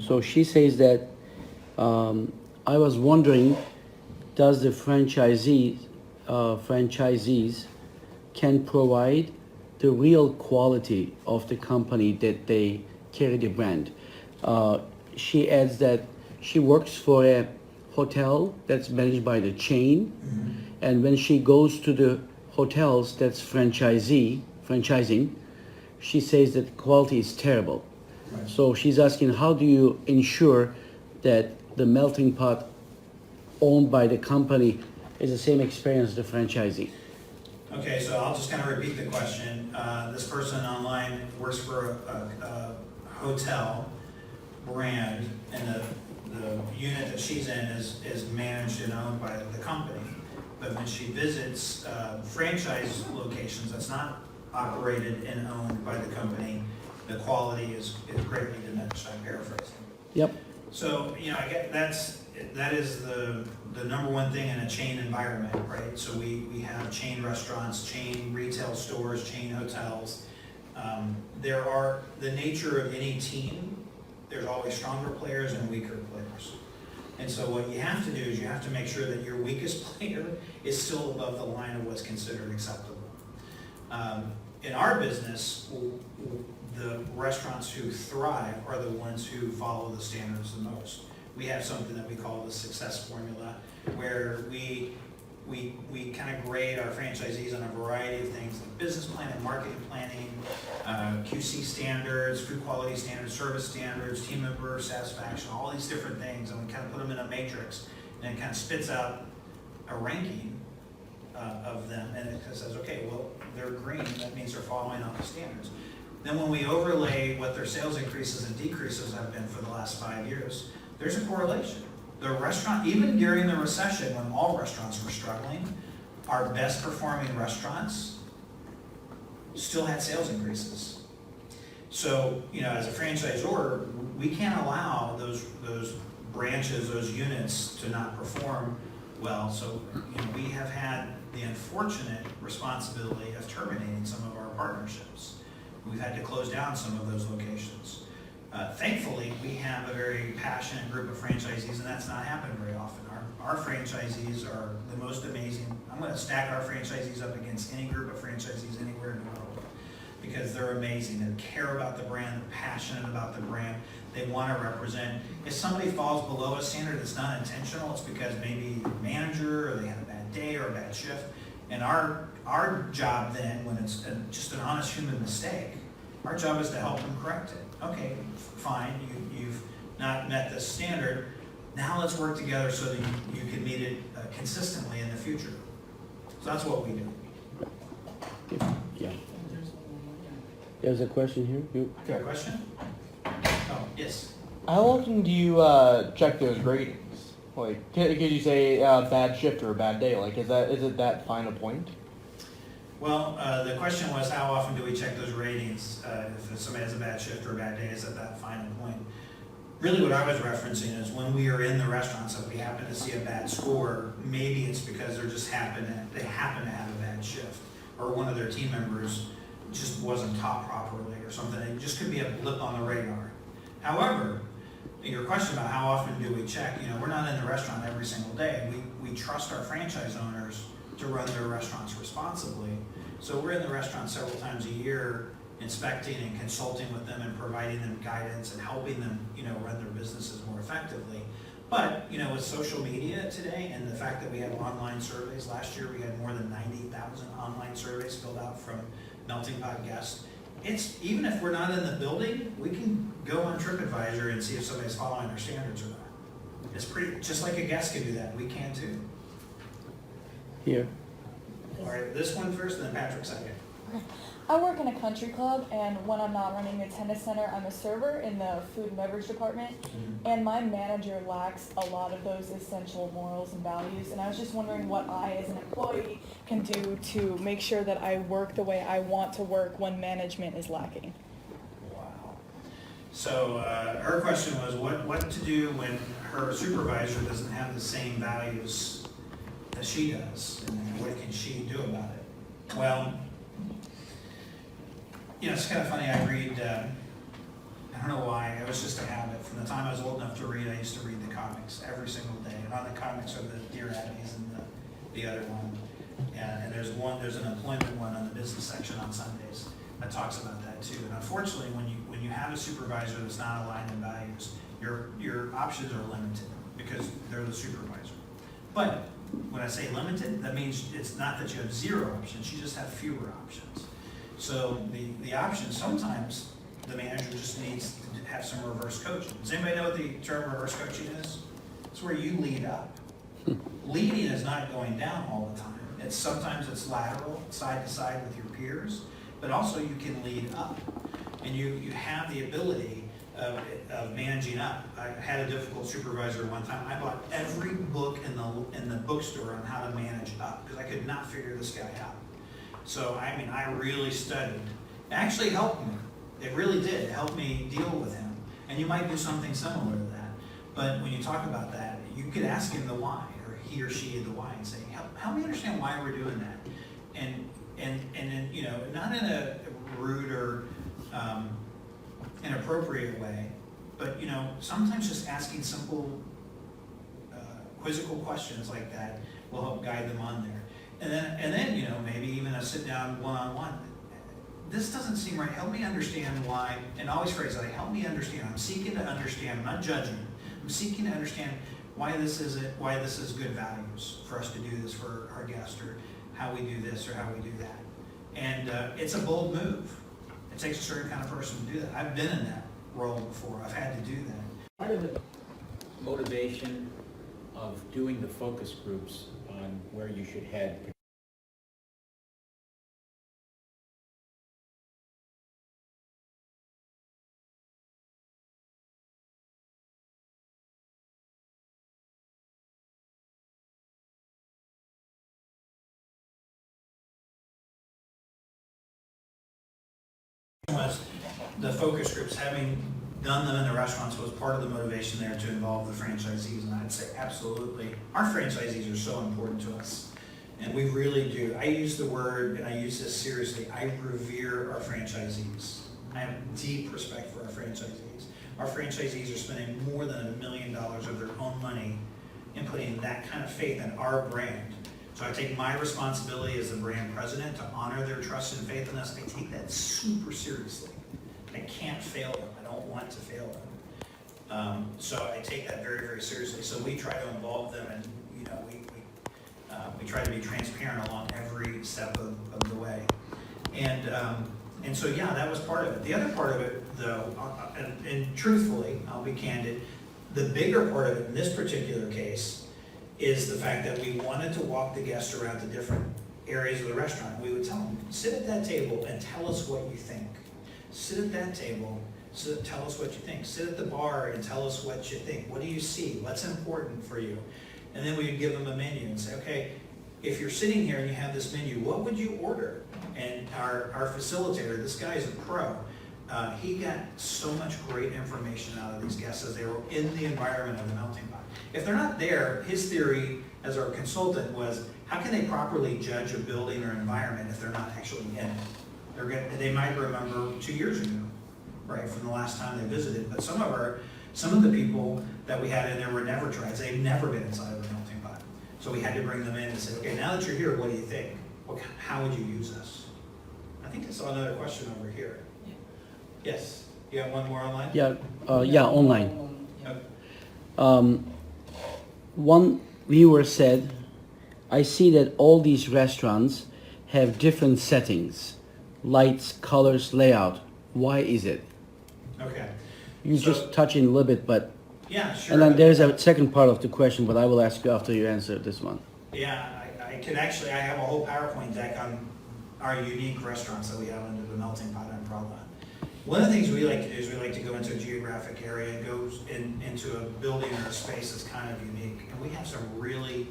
So she says that I was wondering, does the franchisees can provide the real quality of the company that they carry the brand? She adds that she works for a hotel that's managed by the chain, and when she goes to the hotels that's franchising, she says that the quality is terrible. Right. So she's asking, how do you ensure that the melting pot owned by the company is the same experience as the franchisee? Okay, so I'll just kind of repeat the question. This person online works for a hotel brand, and the unit that she's in is managed and owned by the company. But when she visits franchise locations that's not operated and owned by the company, the quality is greatly diminished. I'm paraphrasing. Yep. So, I get that is the number one thing in a chain environment, right? So we have chain restaurants, chain retail stores, chain hotels. There are, the nature of any team, there's always stronger players and weaker players. And so what you have to do is you have to make sure that your weakest player is still above the line of what's considered acceptable. In our business, the restaurants who thrive are the ones who follow the standards the most. We have something that we call the success formula, where we kind of grade our franchisees on a variety of things like business plan and marketing planning, QC standards, food quality standards, service standards, team member satisfaction, all these different things, and we kind of put them in a matrix, and it kind of spits out a ranking of them, and it says, okay, well, they're green, that means they're following all the standards. Then when we overlay what their sales increases and decreases have been for the last 5 years, there's a correlation. The restaurant, even during the recession when all restaurants were struggling, our best performing restaurants still had sales increases. So, as a franchisor, we can't allow those branches, those units to not perform well. So, we have had the unfortunate responsibility of terminating some of our partnerships. We've had to close down some of those locations. Thankfully, we have a very passionate group of franchisees, and that's not happened very often. Our franchisees are the most amazing. I'm going to stack our franchisees up against any group of franchisees anywhere in the world, because they're amazing. They care about the brand, they're passionate about the brand. They want to represent. If somebody falls below a standard that's not intentional, it's because maybe the manager, or they had a bad day or a bad shift. And our job then, when it's just an honest human mistake, our job is to help them correct it. Okay, fine, you've not met this standard. Now let's work together so that you can meet it consistently in the future. So that's what we do. Yeah. There's a question here. You. Got a question? Oh, yes. How often do you check those ratings? Like, could you say bad shift or a bad day? Like, is it that fine a point? Well, the question was, how often do we check those ratings? If somebody has a bad shift or a bad day, is at that final point? Really what I was referencing is when we are in the restaurants, if we happen to see a bad score, maybe it's because they happen to have a bad shift, or one of their team members just wasn't taught properly or something. It just could be a blip on the radar. However, your question about how often do we check, we're not in the restaurant every single day. We trust our franchise owners to run their restaurants responsibly. So we're in the restaurant several times a year, inspecting and consulting with them and providing them guidance and helping them, run their businesses more effectively. But, with social media today and the fact that we have online surveys, last year we had more than 90,000 online surveys filled out from Melting Pot guests. It's, even if we're not in the building, we can go on TripAdvisor and see if somebody's following our standards or not. It's pretty, just like a guest can do that, we can too. Here. All right, this one first, and then Patrick second. I work in a country club, and when I'm not running a tennis center, I'm a server in the food and beverage department, and my manager lacks a lot of those essential morals and values, and I was just wondering what I, as an employee, can do to make sure that I work the way I want to work when management is lacking. Wow. So her question was what to do when her supervisor doesn't have the same values that she does, and what can she do about it? Well, You know, it's kind of funny, I read, I don't know why, it was just a habit. From the time I was old enough to read, I used to read the comics every single day. And on the comics are the Dear Abbeys and the other one. And there's an employment one on the business section on Sundays that talks about that too. And unfortunately, when you have a supervisor that's not aligned in values, your options are limited because they're the supervisor. But when I say limited, that means it's not that you have zero options, you just have fewer options. So the options, sometimes the manager just needs to have some reverse coaching. Does anybody know what the term reverse coaching is? It's where you lead up. Leading is not going down all the time. Sometimes it's lateral, side to side with your peers, but also you can lead up. And you have the ability of managing up. I had a difficult supervisor one time. I bought every book in the bookstore on how to manage up because I could not figure this guy out. So, I mean, I really studied. It actually helped me. It really did. It helped me deal with him. And you might do something similar to that. But when you talk about that, you could ask him the why, or he or she the why, and say, help me understand why we're doing that. And then, you know, not in a rude or inappropriate way, but, you know, sometimes just asking simple quizzical questions like that will help guide them on there. And then, you know, maybe even a sit down one-on-one. This doesn't seem right. Help me understand why, and always phrase it, help me understand. I'm seeking to understand, I'm not judging. I'm seeking to understand why this is good values for us to do this for our guest, or how we do this or how we do that. And it's a bold move. It takes a certain kind of person to do that. I've been in that role before. I've had to do that. Part of the motivation of doing the focus groups on where you should head was the focus groups, having done them in the restaurants, was part of the motivation there to involve the franchisees. And I'd say absolutely, our franchisees are so important to us, and we really do. I use the word, and I use this seriously, I revere our franchisees. I have deep respect for our franchisees. Our franchisees are spending more than $1 million of their own money in putting that kind of faith in our brand. So I take my responsibility as the brand president to honor their trust and faith in us. I take that super seriously. I can't fail them. I don't want to fail them. So I take that very, very seriously. So we try to involve them, and you know, we try to be transparent along every step of the way. And so yeah, that was part of it. The other part of it, though, and truthfully, I'll be candid, the bigger part of it in this particular case is the fact that we wanted to walk the guests around to different areas of the restaurant. We would tell them, sit at that table and tell us what you think. Sit at that table, tell us what you think. Sit at the bar and tell us what you think. What do you see? What's important for you? And then we would give them a menu and say, okay, if you're sitting here and you have this menu, what would you order? And our facilitator, this guy is a pro, he got so much great information out of these guests as they were in the environment of the melting pot. If they're not there, his theory as our consultant was, how can they properly judge a building or environment if they're not actually in it? They might remember 2 years ago, right, from the last time they visited, but some of the people that we had in there were never tried. They've never been inside of a melting pot. So we had to bring them in and say, okay, now that you're here, what do you think? How would you use us? I think I saw another question over here. Yes, you have one more online? Yeah, online. Okay. One viewer said, I see that all these restaurants have different settings, lights, colors, layout. Why is it? Okay. You just touch in a little bit, but... Yeah, sure. And then there's a second part of the question, but I will ask you after you answer this one. Yeah, I have a whole PowerPoint deck on our unique restaurants that we have under the melting pot and Prada. One of the things we like to do is we like to go into a geographic area and go into a building or a space that's kind of unique. And we have some really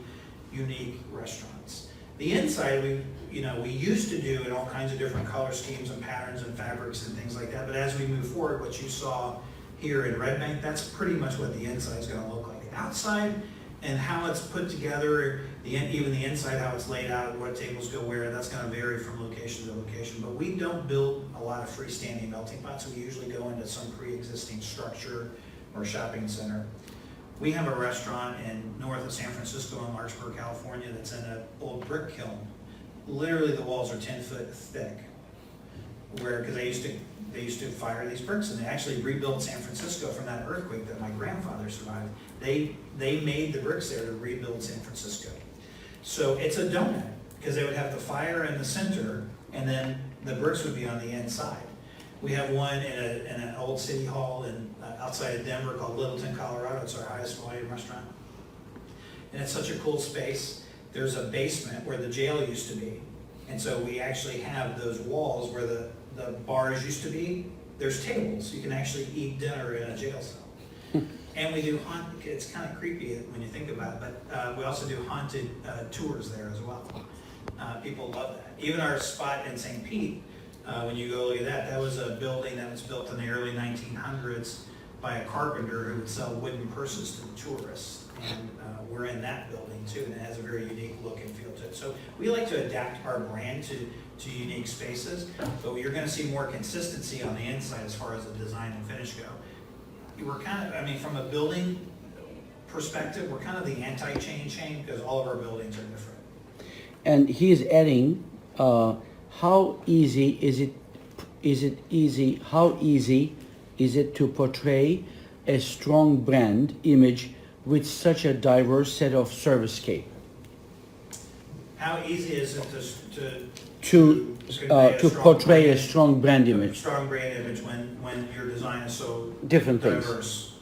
unique restaurants. The inside, we used to do in all kinds of different color schemes and patterns and fabrics and things like that. But as we move forward, what you saw here in Red Bank, that's pretty much what the inside is going to look like. Outside, And how it's put together, even the inside, how it's laid out, what tables go where, that's gonna vary from location to location. But we don't build a lot of freestanding melting pots. We usually go into some pre-existing structure or shopping center. We have a restaurant north of San Francisco in Larkspur, California, that's in an old brick kiln. Literally, the walls are 10 foot thick. Because they used to fire these bricks, and they actually rebuilt San Francisco from that earthquake that my grandfather survived. They made the bricks there to rebuild San Francisco. So it's a donut, because they would have the fire in the center, and then the bricks would be on the inside. We have one in an old city hall outside of Denver called Littleton, Colorado. It's our highest volume restaurant. And it's such a cool space. There's a basement where the jail used to be. And so we actually have those walls where the bars used to be. There's tables. You can actually eat dinner in a jail cell. And we do it's kind of creepy when you think about it, but we also do haunted tours there as well. People love that. Even our spot in St. Pete, when you go look at that, that was a building that was built in the early 1900s by a carpenter who would sell wooden purses to the tourists. And we're in that building too, and it has a very unique look and feel to it. So we like to adapt our brand to unique spaces, but you're going to see more consistency on the inside as far as the design and finish go. We're kind of, from a building perspective, we're kind of the anti-chain because all of our buildings are different. And he is adding, how easy is it to portray a strong brand image with such a diverse set of service-scape? How easy is it to portray a strong brand image? Strong brand image when your design is so Different diverse.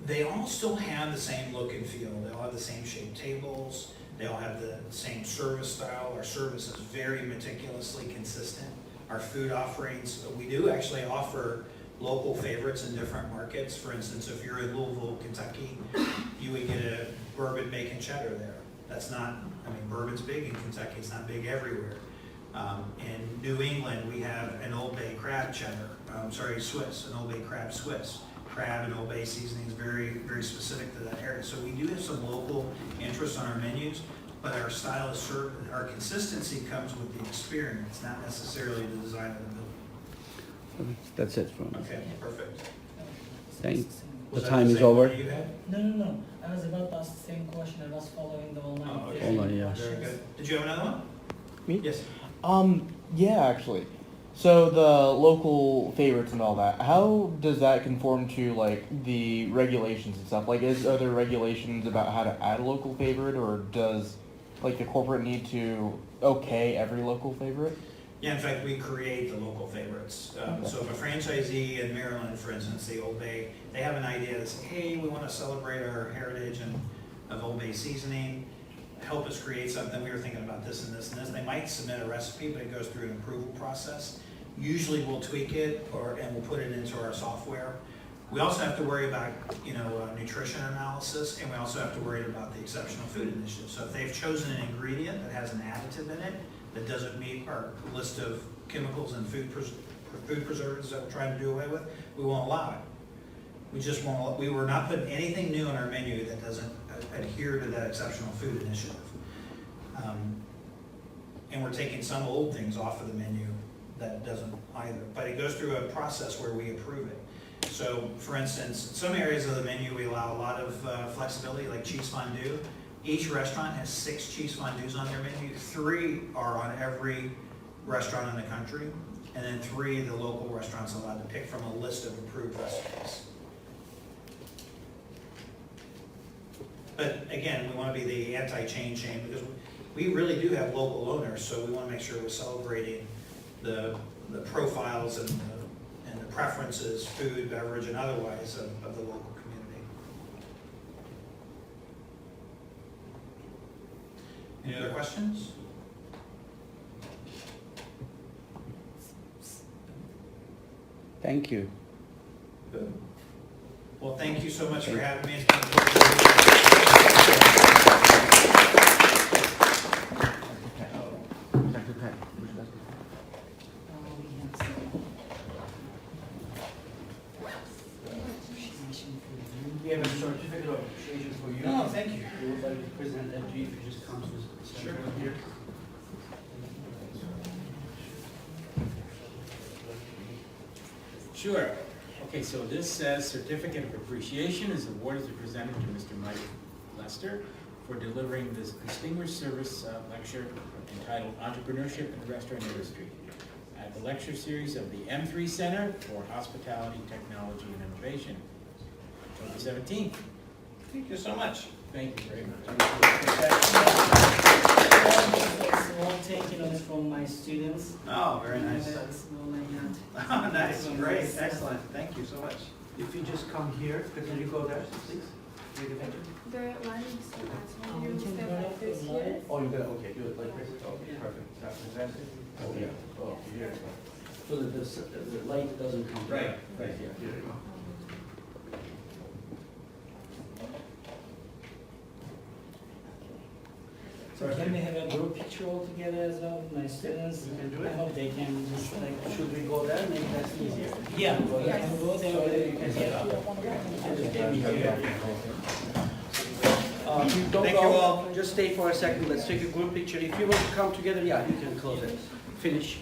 They all still have the same look and feel. They all have the same shaped tables. They all have the same service style. Our service is very meticulously consistent. Our food offerings, we do actually offer local favorites in different markets. For instance, if you're in Louisville, Kentucky, you would get a bourbon bacon cheddar there. That's not, bourbon's big in Kentucky, it's not big everywhere. In New England, we have an Old Bay crab cheddar, Swiss, an Old Bay crab Swiss. Crab and Old Bay seasoning is very, very specific to that area. So we do have some local interest on our menus, but our style is served, our consistency comes with the experience, not necessarily the design of the building. That's it from me. Okay, perfect. Thanks. Was The that time the is same over. one you had? No. I was about to ask the same question. I was following the online. Oh, okay. If there's any Online, yeah. Very questions. good. Did you have another one? Me? Yes. Yeah, actually. So the local favorites and all that, how does that conform to like the regulations and stuff? Like, are there regulations about how to add a local favorite, or does like the corporate need to okay every local favorite? Yeah, in fact, we create the local favorites. So if a franchisee in Maryland, for instance, the Old Bay, they have an idea to say, hey, we want to celebrate our heritage of Old Bay seasoning, help us create something. We were thinking about this and this and this. They might submit a recipe, but it goes through an approval process. Usually we'll tweak it and we'll put it into our software. We also have to worry about, nutrition analysis, and we also have to worry about the exceptional food initiative. So if they've chosen an ingredient that has an additive in it that doesn't meet our list of chemicals and food preservatives that we're trying to do away with, we won't allow it. We just won't. We were not putting anything new on our menu that doesn't adhere to that exceptional food initiative. And we're taking some old things off of the menu that doesn't either. But it goes through a process where we approve it. So, for instance, in some areas of the menu we allow a lot of flexibility, like cheese fondue. Each restaurant has 6 cheese fondues on their menu. 3 are on every restaurant in the country, and then 3 the local restaurants are allowed to pick from a list of approved recipes. But again, we want to be the anti-chain because we really do have local owners, so we want to make sure we're celebrating the profiles and the preferences, food, beverage, and otherwise of the local community. Any other questions? Thank you. Good. Well, thank you so much for having me. It's been a pleasure. present that to you if you just come to the center here. Sure. Okay, so this says Certificate of Appreciation is awarded and presented to Mr. Mike Lester for delivering this distinguished service lecture entitled Entrepreneurship in the Restaurant Industry at the lecture series of the M3 Center for Hospitality, Technology, and Innovation, October 17th. Thank you so much. Thank you very much. Small take notes from my students. Oh, very nice. Small like that. Nice, great, excellent. Thank you so much. If you just come here, could you go there, please? Take a picture. The line is so Oh, you we can step turn like off this the here. light. Oh, you got, okay, do it like this. Okay, Yeah. perfect. That's fantastic. Oh, yeah. Oh, here. So that the light doesn't come. Right, Right here. Here you go. So can we have a group picture all together as well with my students? We can do I it. hope they can just like. Should we go there? Maybe that's easier. Yeah, we can go there. So that you can Yeah. get You don't want to go. Just stay here. Don't Thank go. you all. Just stay for a second. Let's take a group picture. If you want to come together, yeah, you can close it. Finish.